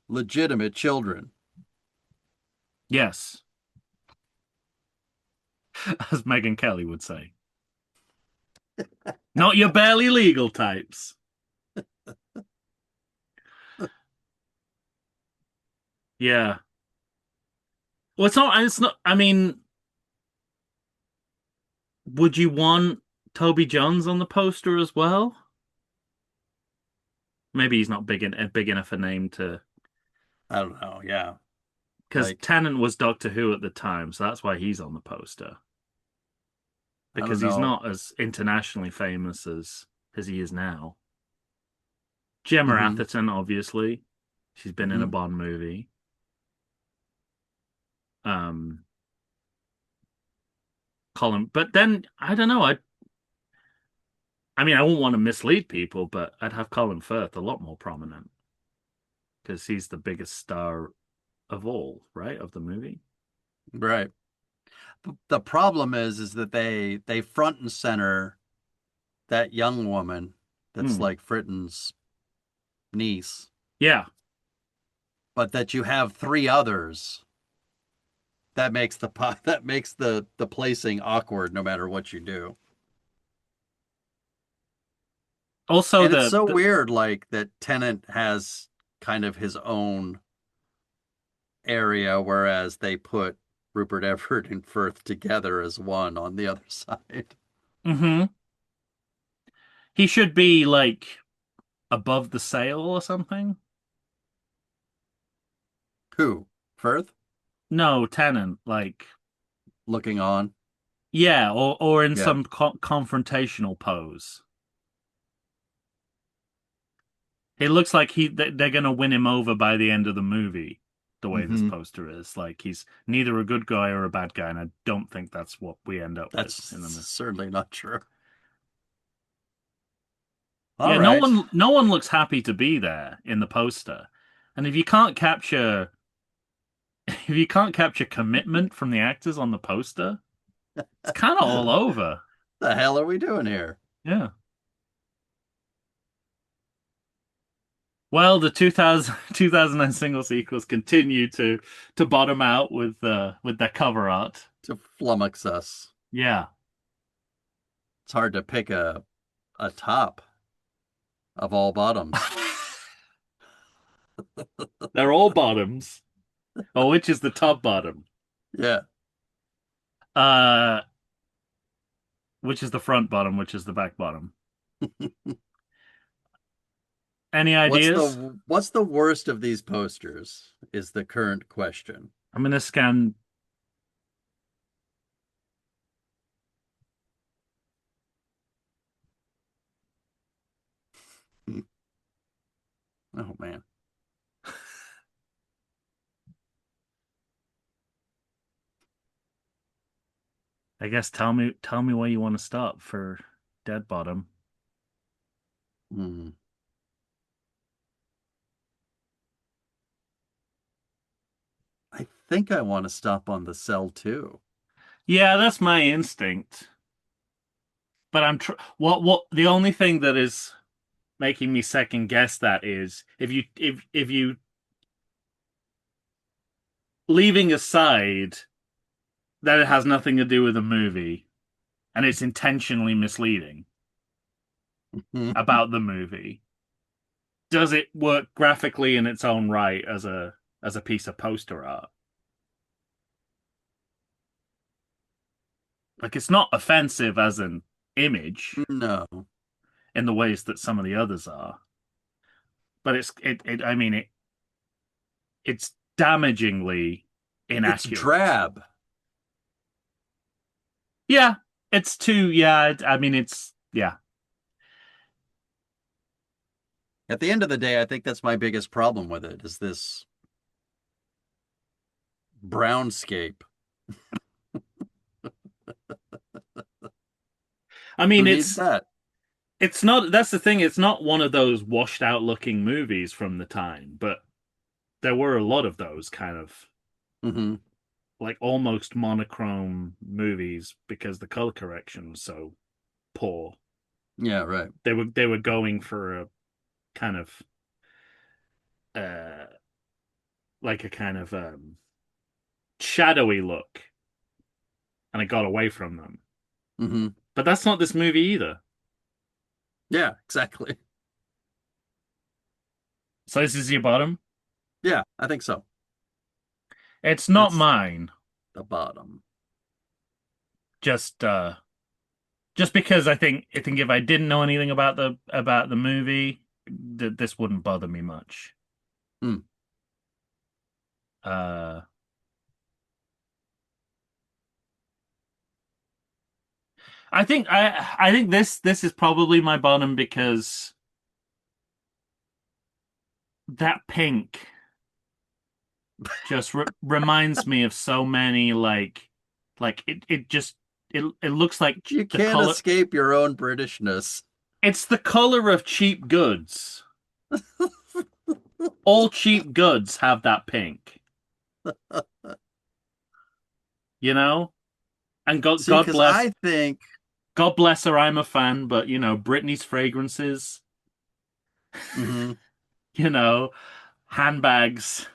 Speaker 2: legitimate children.
Speaker 1: Yes, as Megan Kelly would say. Not your barely legal types. Yeah. Well, it's not. It's not. I mean, would you want Toby Jones on the poster as well? Maybe he's not big enough a name to.
Speaker 2: I don't know. Yeah,
Speaker 1: Because
Speaker 2: like
Speaker 1: Tennant was Doctor Who at the time, so that's why he's on the poster.
Speaker 2: I don't
Speaker 1: Because he's
Speaker 2: know.
Speaker 1: not as internationally famous as he is now. Gemma
Speaker 2: Hmm.
Speaker 1: Atherton, obviously, she's been in a
Speaker 2: Hmm.
Speaker 1: Bond movie. Um, Colin, but then I don't know. I mean, I wouldn't want to mislead people, but I'd have Colin Firth a lot more prominent because he's the biggest star of all, right, of the movie.
Speaker 2: Right. The problem is that they front and center that young woman that's
Speaker 1: Hmm.
Speaker 2: like Fritton's niece,
Speaker 1: Yeah.
Speaker 2: but that you have three others. That makes that makes the placing awkward no matter what you do.
Speaker 1: Also,
Speaker 2: And it's so weird, like that Tennant has kind of his own area, whereas they put Rupert Everett and Firth together as one on the other side.
Speaker 1: hmm he should be like above the sail or something.
Speaker 2: Who? Firth?
Speaker 1: No, Tennant, like
Speaker 2: Looking on.
Speaker 1: yeah, or in
Speaker 2: Yeah.
Speaker 1: some confrontational pose. It looks like they're gonna win him over by the end of the movie. The way this
Speaker 2: Hmm.
Speaker 1: poster is, like he's neither a good guy or a bad guy, and I don't think that's what we end up with
Speaker 2: That's
Speaker 1: in the movie.
Speaker 2: certainly not true. All
Speaker 1: Yeah,
Speaker 2: right.
Speaker 1: no one looks happy to be there in the poster, and if you can't capture commitment from the actors on the poster, it's kind of all over.
Speaker 2: The hell are we doing here?
Speaker 1: Yeah. Well, the 2009 single sequels continue to bottom out with their cover art.
Speaker 2: To flummox us.
Speaker 1: Yeah.
Speaker 2: It's hard to pick a top of all bottoms.
Speaker 1: They're all bottoms. Oh, which is the top bottom?
Speaker 2: Yeah.
Speaker 1: Uh, which is the front bottom? Which is the back bottom? Any ideas?
Speaker 2: What's the worst of these posters is the current question.
Speaker 1: I'm gonna scan.
Speaker 2: Oh man.
Speaker 1: I guess tell me where you want to stop for dead bottom.
Speaker 2: Hmm. I think I want to stop on the cell too.
Speaker 1: Yeah, that's my instinct. But what the only thing that is making me second guess that is if you leaving aside that it has nothing to do with the movie and it's intentionally misleading about the movie, does it work graphically in its own right as a piece of poster art? Like it's not offensive as an image
Speaker 2: No.
Speaker 1: in the ways that some of the others are, but I mean it's damagingly
Speaker 2: It's
Speaker 1: inaccurate.
Speaker 2: drab.
Speaker 1: Yeah, it's too. Yeah, I mean, it's yeah.
Speaker 2: At the end of the day, I think that's my biggest problem with it is this Brownscape.
Speaker 1: I mean,
Speaker 2: Who needs that?
Speaker 1: it's not, that's the thing, it's not one of those washed out looking movies from the time, but there were a lot of those kind of
Speaker 2: Hmm.
Speaker 1: like almost monochrome movies because the color correction was so poor.
Speaker 2: Yeah, right.
Speaker 1: They were going for a kind of uh like a kind of shadowy look, and it got away from them.
Speaker 2: Hmm.
Speaker 1: But that's not this movie either.
Speaker 2: Yeah, exactly.
Speaker 1: So this is your bottom.
Speaker 2: Yeah, I think so.
Speaker 1: It's not
Speaker 2: That's
Speaker 1: mine.
Speaker 2: the bottom.
Speaker 1: Just just because I think if I didn't know anything about the movie, this wouldn't bother me much.
Speaker 2: Hmm.
Speaker 1: Uh, I think this is probably my bottom because that pink just reminds me of so many like it just it looks like
Speaker 2: You
Speaker 1: the
Speaker 2: can't
Speaker 1: color.
Speaker 2: escape your own Britishness.
Speaker 1: It's the color of cheap goods. All cheap goods have that pink, you know? And
Speaker 2: See, because I think,
Speaker 1: God bless her, I'm a fan, but Britney's fragrances,
Speaker 2: mhm.
Speaker 1: you know, handbags,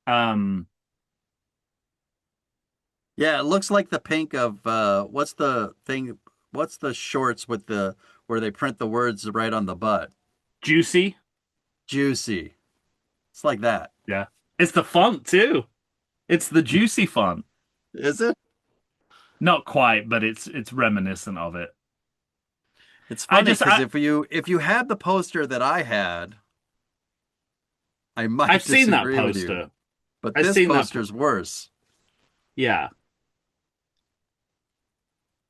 Speaker 1: um,
Speaker 2: Yeah, it looks like the pink of what's the thing? What's the shorts with the where they print the words right on the butt?
Speaker 1: juicy.
Speaker 2: Juicy. It's like that.
Speaker 1: Yeah. It's the font too. It's the juicy font.
Speaker 2: Is it?
Speaker 1: Not quite, but it's reminiscent of it.
Speaker 2: It's
Speaker 1: I
Speaker 2: funny
Speaker 1: just
Speaker 2: because if you had the poster that I had, I might
Speaker 1: I've seen that
Speaker 2: disagree with you.
Speaker 1: poster.
Speaker 2: But
Speaker 1: I've
Speaker 2: this
Speaker 1: seen that.
Speaker 2: poster's worse.
Speaker 1: Yeah.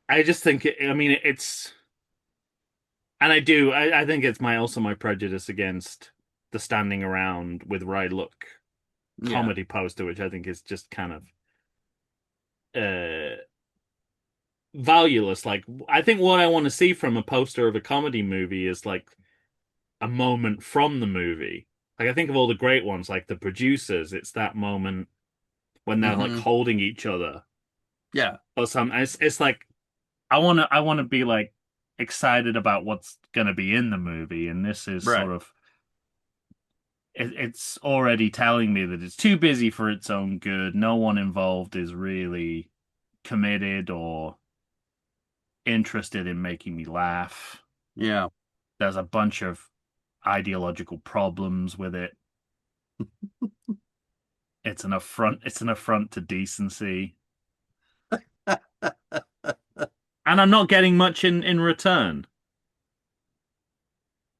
Speaker 1: I just think I mean it's and I think it's my also my prejudice against the standing around with Rye Look
Speaker 2: Yeah.
Speaker 1: comedy poster, which I think is just kind of uh valueless. Like I think what I want to see from a poster of a comedy movie is like a moment from the movie. Like I think of all the great ones, like The Producers, it's that moment when they're like
Speaker 2: Hmm.
Speaker 1: holding each other
Speaker 2: Yeah.
Speaker 1: or something. It's like I want to be like excited about what's gonna be in the movie, and this is
Speaker 2: Right.
Speaker 1: sort of it's already telling me that it's too busy for its own good. No one involved is really committed or interested in making me laugh.
Speaker 2: Yeah.
Speaker 1: There's a bunch of ideological problems with it. It's an affront to decency. And I'm not getting much in return.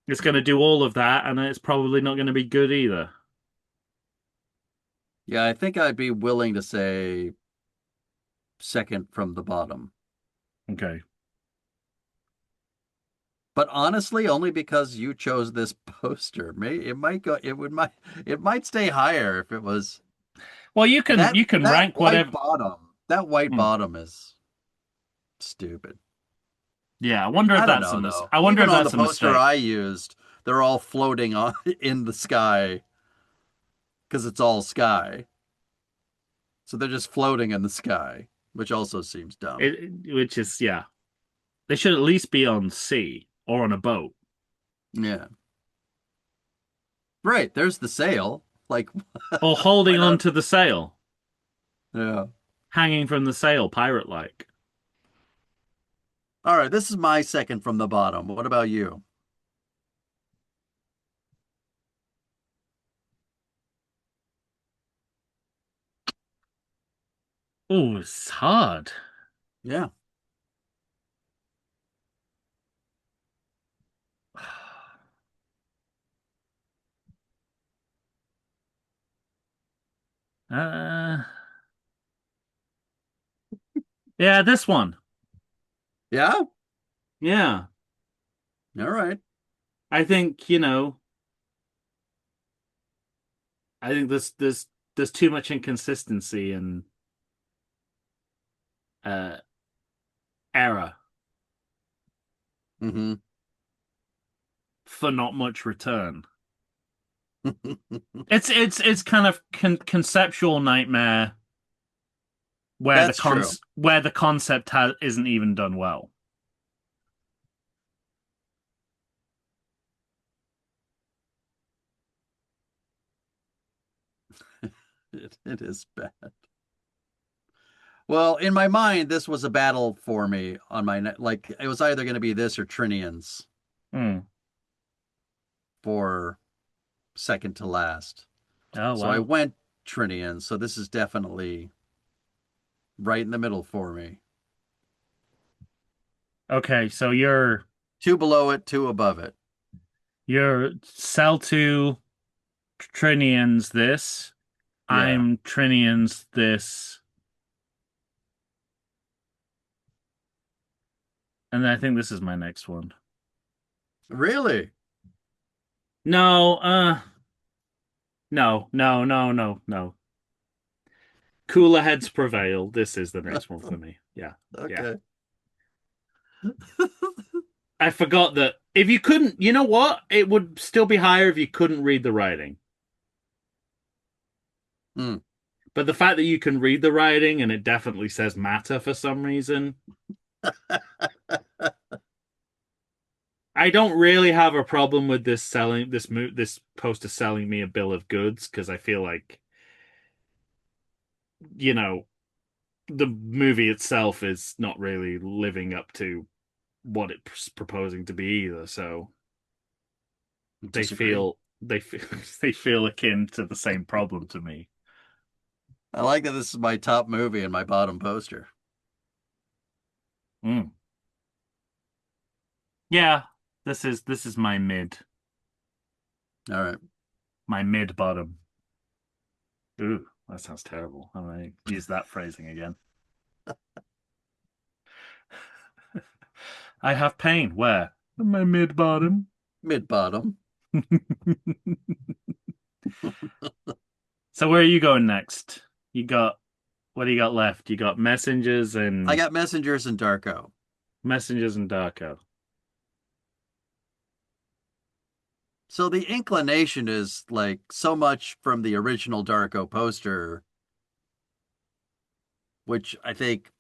Speaker 1: It's going to do all of that, and it's probably not going to be good either.
Speaker 2: Yeah, I think I'd be willing to say second from the bottom.
Speaker 1: Okay.
Speaker 2: But honestly, only because you chose this poster. It might go it might stay higher if it was
Speaker 1: Well, you can
Speaker 2: that
Speaker 1: rank
Speaker 2: white
Speaker 1: whatever.
Speaker 2: bottom. That white
Speaker 1: Hmm.
Speaker 2: bottom is stupid.
Speaker 1: Yeah, I wonder if
Speaker 2: I don't
Speaker 1: that's a
Speaker 2: know
Speaker 1: mis
Speaker 2: though.
Speaker 1: I wonder
Speaker 2: Even
Speaker 1: if
Speaker 2: on the
Speaker 1: that's a
Speaker 2: poster
Speaker 1: mistake.
Speaker 2: I used, they're all floating on in the sky because it's all sky. So they're just floating in the sky, which also seems dumb.
Speaker 1: Which is yeah. They should at least be on sea or on a boat
Speaker 2: Yeah. Right, there's the sail. Like
Speaker 1: or
Speaker 2: why
Speaker 1: holding on
Speaker 2: not?
Speaker 1: to the sail,
Speaker 2: Yeah.
Speaker 1: hanging from the sail, pirate-like.
Speaker 2: All right, this is my second from the bottom. What about you?
Speaker 1: Oh, it's hard.
Speaker 2: Yeah.
Speaker 1: Uh, yeah, this one.
Speaker 2: Yeah?
Speaker 1: Yeah.
Speaker 2: All right.
Speaker 1: I think, I think there's too much inconsistency and uh error
Speaker 2: Hmm.
Speaker 1: for not much return. It's kind of conceptual nightmare where
Speaker 2: That's true.
Speaker 1: the concept isn't even done well.
Speaker 2: It is bad. Well, in my mind, this was a battle for me on my like it was either going to be this or Trinians
Speaker 1: Hmm.
Speaker 2: for second to last.
Speaker 1: Oh
Speaker 2: So I
Speaker 1: wow.
Speaker 2: went Trinians. So this is definitely right in the middle for me.
Speaker 1: Okay, so
Speaker 2: Two below it, two above it.
Speaker 1: you're Cell 2 Trinians this.
Speaker 2: Yeah.
Speaker 1: I'm Trinians this. And I think this is my next one.
Speaker 2: Really?
Speaker 1: No, no. Cooler heads prevail. This is the next one for me. Yeah. Yeah.
Speaker 2: Okay.
Speaker 1: I forgot that if you couldn't, you know what? It would still be higher if you couldn't read the writing.
Speaker 2: Hmm.
Speaker 1: But the fact that you can read the writing and it definitely says matter for some reason, I don't really have a problem with this poster selling me a bill of goods because I feel like, you know, the movie itself is not really living up to what it's proposing to be either. So they
Speaker 2: Disagree.
Speaker 1: feel they feel akin to the same problem to me.
Speaker 2: I like that this is my top movie and my bottom poster.
Speaker 1: Mm. Yeah, this is
Speaker 2: All right.
Speaker 1: my mid bottom. Ooh, that sounds terrible. I'm gonna use that phrasing again. I have pain. Where? My mid bottom.
Speaker 2: Mid bottom.
Speaker 1: So where are you going next? You got what do you got left? You got
Speaker 2: I got Messengers and Darko.
Speaker 1: Messengers and Darko.
Speaker 2: So the inclination is like so much from the original Darko poster, which I think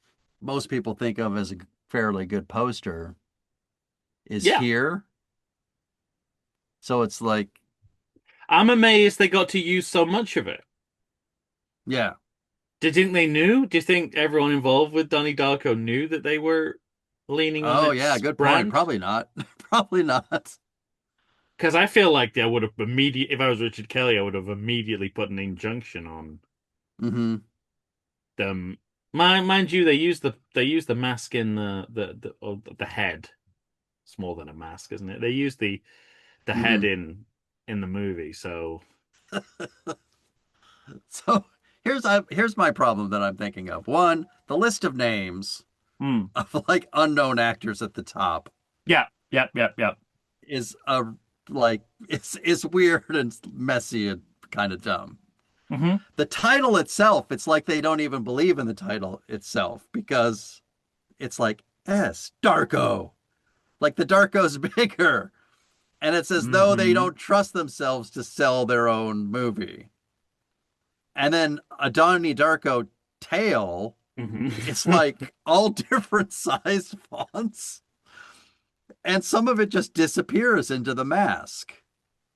Speaker 2: most people think of as a fairly good poster, is
Speaker 1: Yeah,
Speaker 2: here. So it's like,
Speaker 1: I'm amazed they got to use so much of it.
Speaker 2: yeah.
Speaker 1: Do you think they knew? Do you think everyone involved with Donnie Darko knew that they were leaning on
Speaker 2: Oh, yeah,
Speaker 1: its
Speaker 2: good point.
Speaker 1: brand?
Speaker 2: Probably not. Probably not.
Speaker 1: Because I feel like I would have if I was Richard Kelly, I would have immediately put an injunction on
Speaker 2: Hmm.
Speaker 1: them. Mind you, they use the mask in the head. It's more than a mask, isn't it? They use the head
Speaker 2: Hmm.
Speaker 1: in the movie. So
Speaker 2: So here's my problem that I'm thinking of. One, the list of names
Speaker 1: mm,
Speaker 2: of like unknown actors at the top
Speaker 1: yeah, yep.
Speaker 2: is like it's weird and messy and kind of dumb.
Speaker 1: Hmm.
Speaker 2: The title itself, it's like they don't even believe in the title itself because it's like S Darko. Like the Darko's bigger. And it's as though they
Speaker 1: Hmm.
Speaker 2: don't trust themselves to sell their own movie. And then a Donnie Darko tail,
Speaker 1: Hmm.
Speaker 2: it's like all different sized fonts. And some of it just disappears into the mask.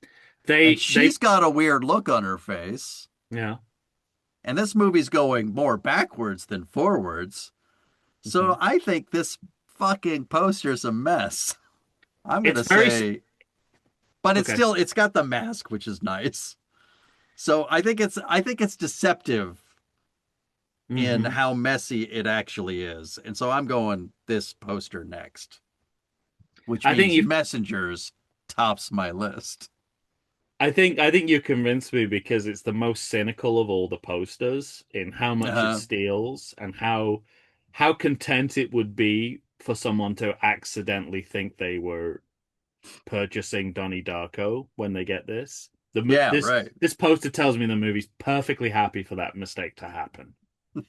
Speaker 2: And
Speaker 1: They
Speaker 2: she's got a weird look on her face.
Speaker 1: yeah.
Speaker 2: And this movie's going more backwards than forwards.
Speaker 1: Hmm.
Speaker 2: So I think this fucking poster's a mess. I'm
Speaker 1: It's
Speaker 2: gonna
Speaker 1: very
Speaker 2: say, but
Speaker 1: okay.
Speaker 2: it's got the mask, which is nice. So I think it's deceptive in
Speaker 1: Hmm.
Speaker 2: how messy it actually is. And so I'm going this poster next, which
Speaker 1: I think
Speaker 2: means
Speaker 1: you
Speaker 2: Messengers tops my list.
Speaker 1: I think you convinced me because it's the most cynical of all the posters in how much it
Speaker 2: Uh,
Speaker 1: steals and how content it would be for someone to accidentally think they were purchasing Donnie Darko when they get this.
Speaker 2: Yeah,
Speaker 1: This
Speaker 2: right.
Speaker 1: this poster tells me the movie's perfectly happy for that mistake to happen.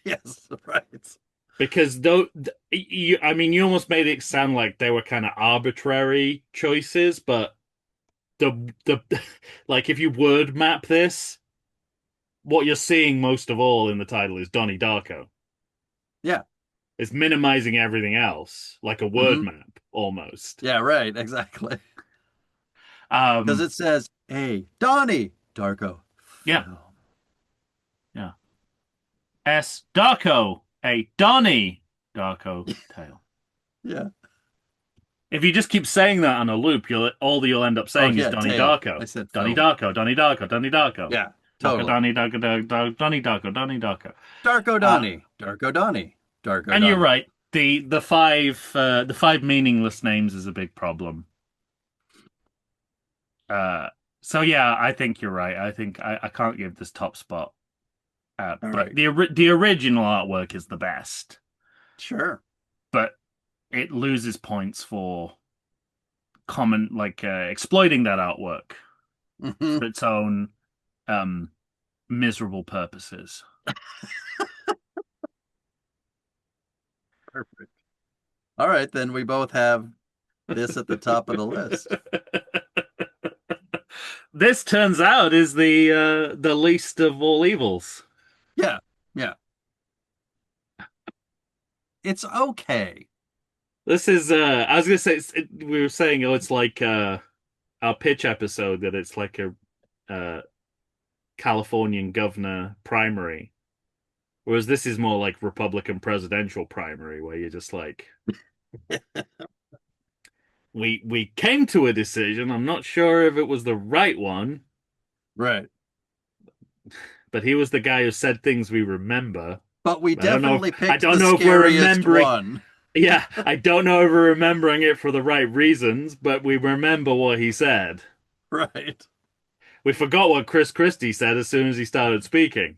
Speaker 2: Yes, right.
Speaker 1: Because though I mean, you almost made it sound like they were kind of arbitrary choices, but the like if you word map this, what you're seeing most of all in the title is Donnie Darko.
Speaker 2: Yeah.
Speaker 1: It's minimizing everything else, like a word
Speaker 2: Hmm.
Speaker 1: map almost.
Speaker 2: Yeah, right. Exactly. Because
Speaker 1: Um,
Speaker 2: it says, "Hey, Donnie Darko
Speaker 1: yeah,
Speaker 2: film."
Speaker 1: yeah. S Darko, a Donnie Darko tale.
Speaker 2: Yeah.
Speaker 1: If you just keep saying that on a loop, you'll end up
Speaker 2: Oh
Speaker 1: saying is
Speaker 2: yeah,
Speaker 1: Donnie
Speaker 2: tail. I
Speaker 1: Darko.
Speaker 2: said
Speaker 1: Donnie
Speaker 2: film.
Speaker 1: Darko, Donnie Darko, Donnie Darko.
Speaker 2: Yeah,
Speaker 1: Darko,
Speaker 2: totally.
Speaker 1: Donnie Darko, Donnie Darko, Donnie Darko.
Speaker 2: Darko
Speaker 1: Uh,
Speaker 2: Donnie. Darko Donnie. Darko
Speaker 1: and you're
Speaker 2: Donnie.
Speaker 1: right. The five meaningless names is a big problem. Uh, so yeah, I think you're right. I think I can't give this top spot.
Speaker 2: All
Speaker 1: But
Speaker 2: right.
Speaker 1: the original artwork is the best.
Speaker 2: Sure.
Speaker 1: But it loses points for exploiting that artwork
Speaker 2: Hmm.
Speaker 1: for its own um miserable purposes.
Speaker 2: Perfect. All right, then we both have this at the top of the list.
Speaker 1: This turns out is the least of all evils.
Speaker 2: Yeah. Yeah. It's okay.
Speaker 1: This is I was gonna say we were saying it's like our pitch episode that it's like a uh Californian governor primary, whereas this is more like Republican presidential primary where you're just like we came to a decision. I'm not sure if it was the right one,
Speaker 2: Right.
Speaker 1: but he was the guy who said things we remember.
Speaker 2: But we definitely
Speaker 1: I
Speaker 2: picked
Speaker 1: don't
Speaker 2: the
Speaker 1: know if we're
Speaker 2: scariest
Speaker 1: remembering.
Speaker 2: one.
Speaker 1: Yeah, I don't know if we're remembering it for the right reasons, but we remember what he said.
Speaker 2: Right.
Speaker 1: We forgot what Chris Christie said as soon as he started speaking,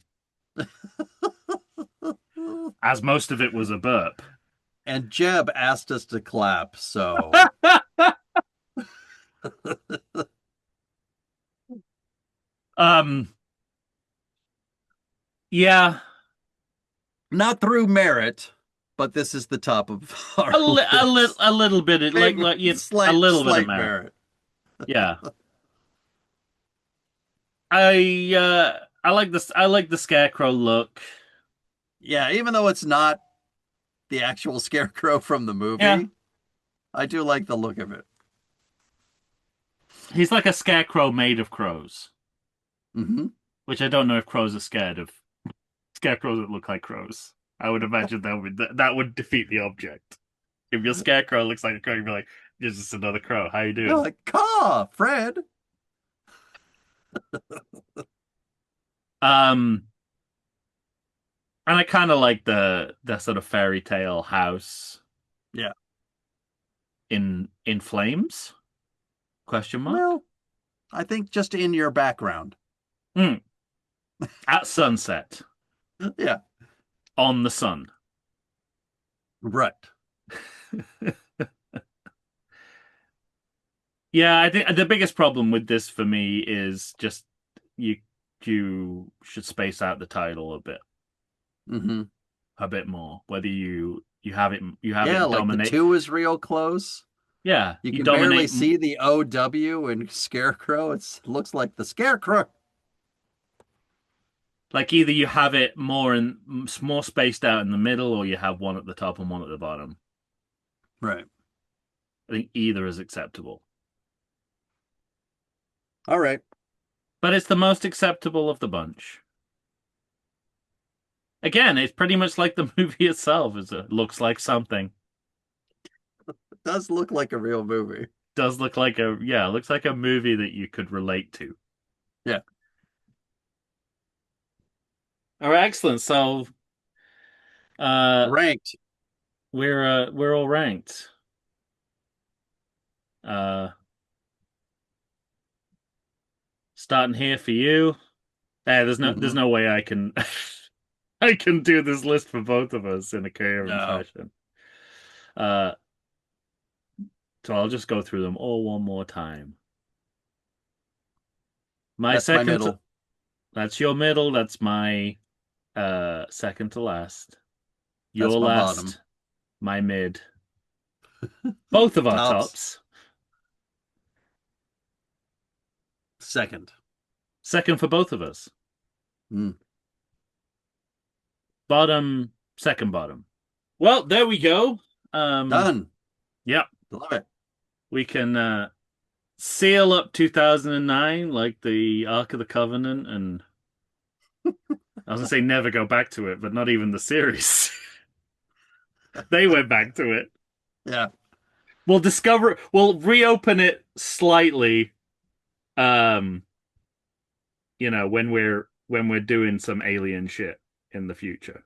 Speaker 1: as most of it was a burp.
Speaker 2: And Jeb asked us to clap, so
Speaker 1: um, yeah,
Speaker 2: not through merit, but this is the top of our list.
Speaker 1: a little bit,
Speaker 2: Maybe
Speaker 1: a
Speaker 2: slight
Speaker 1: little bit of
Speaker 2: slight
Speaker 1: merit.
Speaker 2: merit.
Speaker 1: Yeah, I like this. I like the scarecrow look.
Speaker 2: Yeah, even though it's not the actual scarecrow from the
Speaker 1: Yeah,
Speaker 2: movie, I do like the look of it.
Speaker 1: he's like a scarecrow made of crows,
Speaker 2: Hmm.
Speaker 1: which I don't know if crows are scared of. Scarecrows that look like crows. I would imagine that would defeat the object. If your scarecrow looks like a crow, you'd be like, "This is another crow. How you
Speaker 2: They're
Speaker 1: doing?"
Speaker 2: like, "Caw, Fred."
Speaker 1: Um, and I kind of like the sort of fairy tale house
Speaker 2: Yeah.
Speaker 1: in flames? Question mark.
Speaker 2: Well, I think just in your background.
Speaker 1: Hmm. At sunset
Speaker 2: Yeah.
Speaker 1: on the sun.
Speaker 2: Right.
Speaker 1: Yeah, I think the biggest problem with this for me is just you you should space out the title
Speaker 2: Hmm.
Speaker 1: a bit more. Whether you have
Speaker 2: Yeah,
Speaker 1: it
Speaker 2: like the
Speaker 1: dominate.
Speaker 2: two is real close.
Speaker 1: Yeah,
Speaker 2: You
Speaker 1: you
Speaker 2: can barely
Speaker 1: dominate.
Speaker 2: see the OW in Scarecrow. It looks like the Scarecrow.
Speaker 1: Like either you have it more spaced out in the middle, or you have one at the top and one at the bottom.
Speaker 2: Right.
Speaker 1: I think either is acceptable,
Speaker 2: All right.
Speaker 1: but it's the most acceptable of the bunch. Again, it's pretty much like the movie itself. It looks like something.
Speaker 2: It does look like a real movie.
Speaker 1: Does look like looks like a movie that you could relate to.
Speaker 2: Yeah.
Speaker 1: All right, excellent. So, uh,
Speaker 2: Ranked.
Speaker 1: we're all ranked. Uh, Starting here for you. There's
Speaker 2: Hmm.
Speaker 1: no way I can I can do this list for both of us in a coherent
Speaker 2: No.
Speaker 1: fashion. Uh, so I'll just go through them all one more time. My
Speaker 2: That's my
Speaker 1: second.
Speaker 2: middle.
Speaker 1: That's your middle. That's my second to last.
Speaker 2: That's
Speaker 1: Your
Speaker 2: my bottom.
Speaker 1: last. My mid. Both of our
Speaker 2: Tops.
Speaker 1: tops.
Speaker 2: Second.
Speaker 1: Second for both of us.
Speaker 2: Mm.
Speaker 1: Bottom. Second bottom. Well, there we go.
Speaker 2: Done.
Speaker 1: Yeah,
Speaker 2: Love it.
Speaker 1: we can seal up 2009 like the Ark of the Covenant, and I was gonna say never go back to it, but not even the series. They went back to it.
Speaker 2: Yeah.
Speaker 1: We'll reopen it slightly, um, when we're doing some alien shit in the future.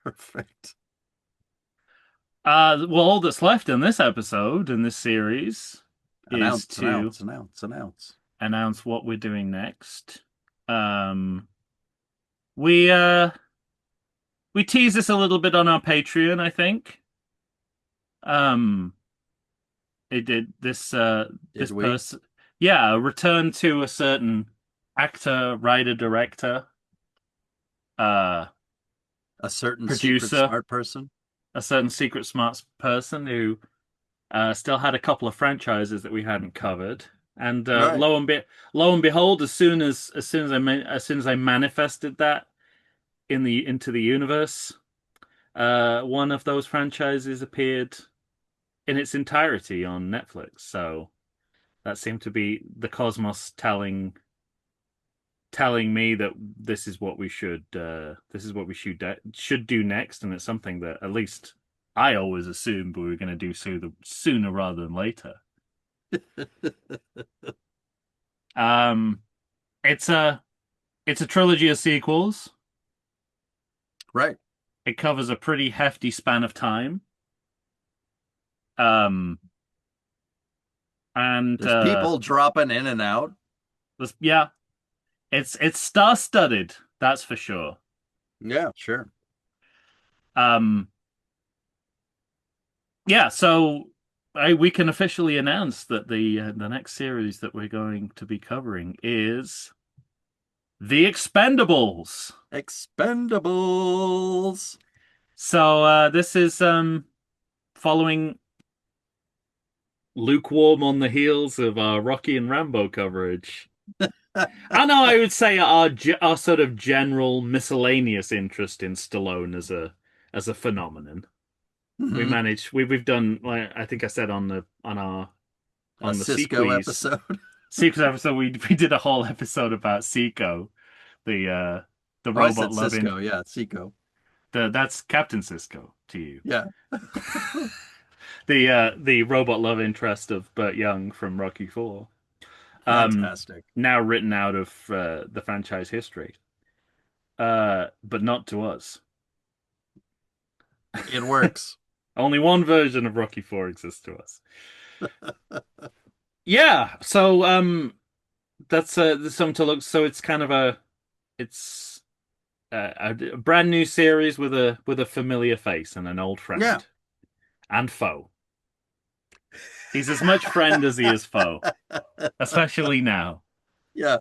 Speaker 2: Perfect.
Speaker 1: Well, all that's left in this episode, in this series, is
Speaker 2: Announce,
Speaker 1: to
Speaker 2: announce, announce, announce.
Speaker 1: announce what we're doing next. We tease this a little bit on our Patreon, I think. Um, it did
Speaker 2: Did
Speaker 1: this
Speaker 2: we?
Speaker 1: person, yeah, a return to a certain actor, writer, director, uh,
Speaker 2: A certain secret
Speaker 1: producer,
Speaker 2: smart person?
Speaker 1: a certain secret smart person who still had a couple of franchises that we hadn't covered. And
Speaker 2: Right.
Speaker 1: lo and behold, as soon as I manifested that into the universe, one of those franchises appeared in its entirety on Netflix. So that seemed to be the cosmos telling me that this is what we should do next, and it's something that at least I always assumed we were going to do sooner rather than later. Um, it's a it's a trilogy of sequels.
Speaker 2: Right.
Speaker 1: It covers a pretty hefty span of time. Um, and
Speaker 2: There's people dropping in and out.
Speaker 1: yeah, it's star-studded, that's for sure.
Speaker 2: Yeah, sure.
Speaker 1: Um, yeah, so we can officially announce that the next series that we're going to be covering is The Expendables.
Speaker 2: Expendables.
Speaker 1: So this is following lukewarm on the heels of our Rocky and Rambo coverage. I know I would say our sort of general miscellaneous interest in Stallone as a phenomenon.
Speaker 2: Mhm.
Speaker 1: We've done, like I think I said
Speaker 2: A
Speaker 1: on the
Speaker 2: Cisco
Speaker 1: Sequels
Speaker 2: episode.
Speaker 1: episode, we did a whole episode about Seiko, the uh the
Speaker 2: Oh, I
Speaker 1: robot
Speaker 2: said
Speaker 1: loving
Speaker 2: Cisco. Yeah, Seco.
Speaker 1: that's Captain Cisco to you.
Speaker 2: Yeah.
Speaker 1: The robot love interest of Burt Young from Rocky 4. Um
Speaker 2: Fantastic.
Speaker 1: Now written out of the franchise history. But not to us.
Speaker 2: It works.
Speaker 1: Only one version of Rocky 4 exists to us. Yeah, so that's something to look. So it's kind of it's a brand new series with a familiar face and an old
Speaker 2: Yeah.
Speaker 1: friend and foe. He's as much friend as he is foe, especially now.
Speaker 2: Yeah.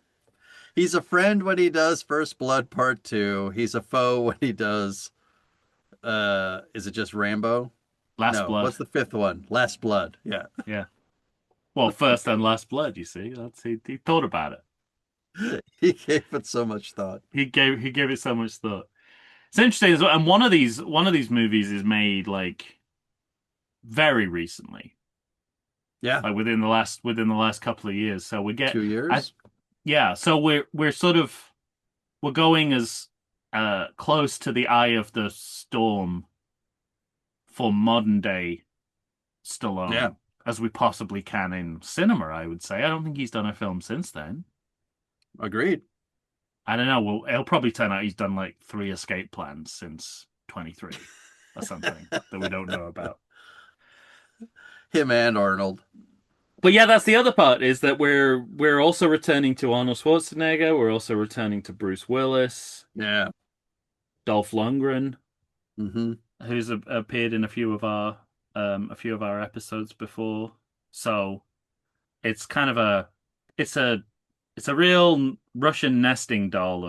Speaker 2: He's a friend when he does First Blood Part 2. He's a foe when he does is it just Rambo?
Speaker 1: Last
Speaker 2: No,
Speaker 1: Blood.
Speaker 2: what's the fifth one? Last Blood. Yeah.
Speaker 1: Yeah. Well, first and last blood. You see, he thought about it.
Speaker 2: He gave it so much thought.
Speaker 1: He gave it so much thought. It's interesting as well. And one of these movies is made like very recently,
Speaker 2: Yeah.
Speaker 1: like within the last couple of years. So we get,
Speaker 2: 2 years.
Speaker 1: yeah. So we're going as close to the eye of the storm for modern day
Speaker 2: Yeah.
Speaker 1: Stallone as we possibly can in cinema. I would say. I don't think he's done a film since then.
Speaker 2: Agreed.
Speaker 1: I don't know. Well, it'll probably turn out he's done like 3 escape plans since 23 or something that we don't know about.
Speaker 2: Him and Arnold.
Speaker 1: But yeah, that's the other part is that we're also returning to Arnold Schwarzenegger. We're also returning to Bruce Willis,
Speaker 2: Yeah.
Speaker 1: Dolph Lundgren,
Speaker 2: Mm-hmm.
Speaker 1: who's appeared in a few of our episodes before. So it's kind of it's a It's a real Russian nesting doll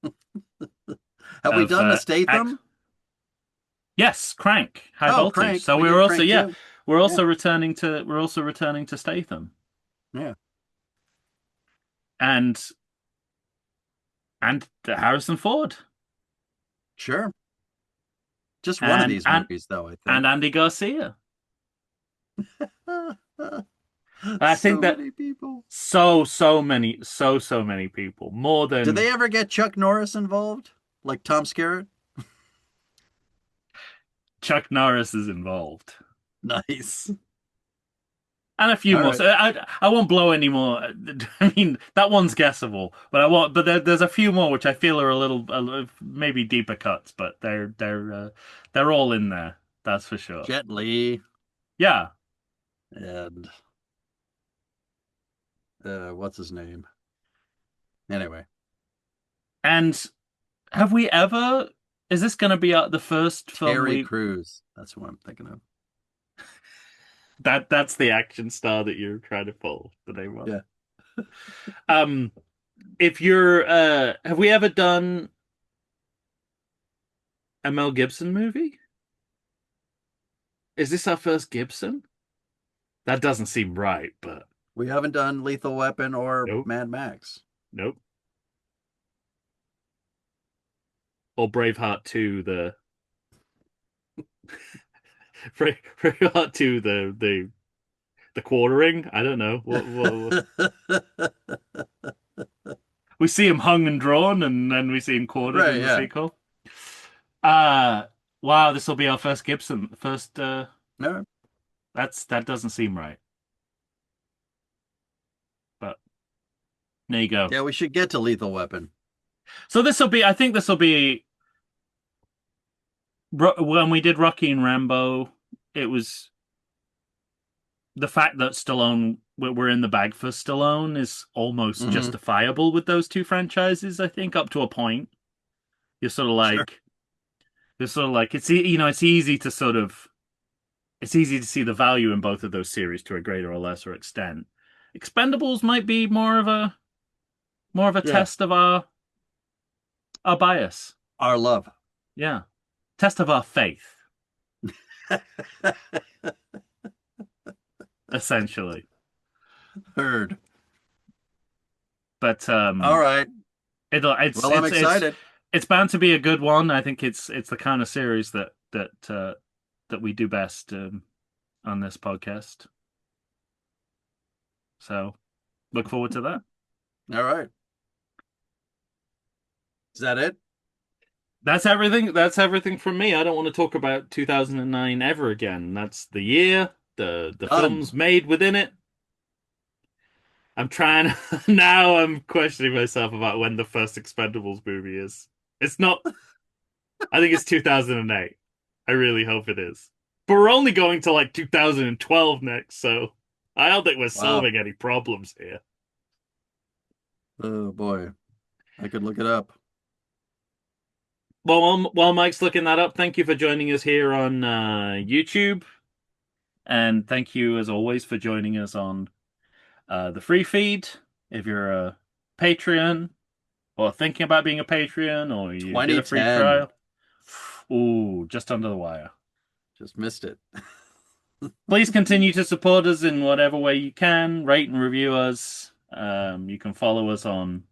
Speaker 2: Have we
Speaker 1: of
Speaker 2: done the
Speaker 1: act.
Speaker 2: Statham?
Speaker 1: Yes, Crank, High
Speaker 2: Oh,
Speaker 1: Voltage.
Speaker 2: Crank.
Speaker 1: So
Speaker 2: We
Speaker 1: we were
Speaker 2: did
Speaker 1: also,
Speaker 2: Crank
Speaker 1: yeah,
Speaker 2: too. Yeah,
Speaker 1: we're also returning to Statham
Speaker 2: yeah,
Speaker 1: and Harrison Ford
Speaker 2: sure. Just one of
Speaker 1: and
Speaker 2: these movies, though, I
Speaker 1: and
Speaker 2: think.
Speaker 1: Andy Garcia. I think
Speaker 2: So
Speaker 1: that
Speaker 2: many people.
Speaker 1: so many people, more
Speaker 2: Did
Speaker 1: than
Speaker 2: they ever get Chuck Norris involved? Like Tom Skerritt?
Speaker 1: Chuck Norris is involved.
Speaker 2: Nice.
Speaker 1: And a few
Speaker 2: All
Speaker 1: more.
Speaker 2: right.
Speaker 1: So I won't blow any more. I mean, that one's guessable, but I won't. But there's a few more which I feel are a little maybe deeper cuts, but they're all in there. That's for sure.
Speaker 2: Jet Li
Speaker 1: Yeah.
Speaker 2: and what's his name? Anyway,
Speaker 1: And have we ever? Is this going to be the first film
Speaker 2: Terry
Speaker 1: we
Speaker 2: Crews. That's what I'm thinking of.
Speaker 1: that's the action star that you're trying to pull the name of?
Speaker 2: Yeah.
Speaker 1: Um, if you're have we ever done a Mel Gibson movie? Is this our first Gibson? That doesn't seem right, but
Speaker 2: We haven't done Lethal Weapon or
Speaker 1: nope,
Speaker 2: Mad Max.
Speaker 1: nope. Or Braveheart 2, the Braveheart 2, the quartering. I don't know. We see him hung and drawn, and then we see him quartered
Speaker 2: Right,
Speaker 1: in the
Speaker 2: yeah.
Speaker 1: sequel. Uh wow, this will be our first Gibson. First
Speaker 2: No,
Speaker 1: that doesn't seem right. But there you go.
Speaker 2: yeah, we should get to Lethal Weapon.
Speaker 1: So I think this will be when we did Rocky and Rambo, it was the fact that Stallone we're in the bag for Stallone is almost
Speaker 2: Hmm.
Speaker 1: justifiable with those two franchises, I think, up to a point. You're sort of
Speaker 2: Sure.
Speaker 1: like you're sort of like it's easy to sort of it's easy to see the value in both of those series to a greater or lesser extent. Expendables might be more of a
Speaker 2: Yeah.
Speaker 1: test of our bias.
Speaker 2: Our love.
Speaker 1: Yeah. Test of our faith, essentially.
Speaker 2: Heard.
Speaker 1: But
Speaker 2: All right.
Speaker 1: it'll
Speaker 2: Well, I'm excited.
Speaker 1: it's bound to be a good one. I think it's the kind of series that we do best on this podcast. So look forward to that.
Speaker 2: All right. Is that it?
Speaker 1: That's everything. That's everything from me. I don't want to talk about 2009 ever again. That's the year, the
Speaker 2: Done.
Speaker 1: films made within it. I'm trying now. I'm questioning myself about when the first Expendables movie is. It's not. I think it's 2008. I really hope it is. But we're only going to like 2012 next, so I don't think we're
Speaker 2: Wow.
Speaker 1: solving any problems here.
Speaker 2: Oh boy. I could look it up.
Speaker 1: Well, while Mike's looking that up, thank you for joining us here on YouTube, and thank you as always for joining us on the free feed. If you're a Patreon or thinking about being a Patreon or you did a free
Speaker 2: 2010.
Speaker 1: trial, ooh, just under the wire.
Speaker 2: Just missed it.
Speaker 1: Please continue to support us in whatever way you can. Rate and review us. You can follow us on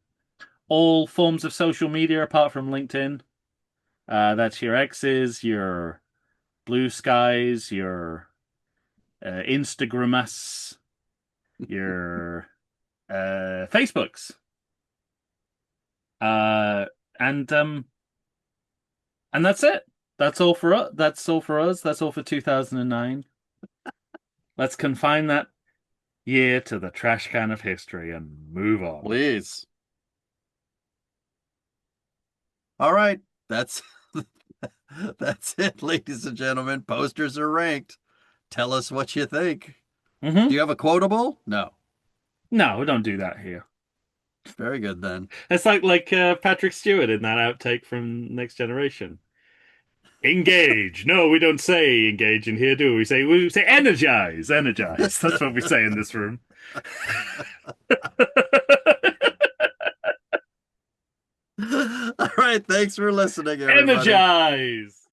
Speaker 1: all forms of social media apart from LinkedIn. That's your X's, your Blue Skies, your Instagramas, your Facebooks. Uh, and and that's it. That's all for us. That's all for us. That's all for 2009. Let's confine that year to the trash can of history and move on.
Speaker 2: Please. All right. That's that's it, ladies and gentlemen. Posters are ranked. Tell us what you think. Do you have a quotable? No.
Speaker 1: No, we don't do that here.
Speaker 2: Very good then.
Speaker 1: It's like Patrick Stewart in that outtake from Next Generation. Engage. No, we don't say engage in here, do we? We say energize, energize. That's what we say in this room.
Speaker 2: All right, thanks for listening, everybody.
Speaker 1: Energize!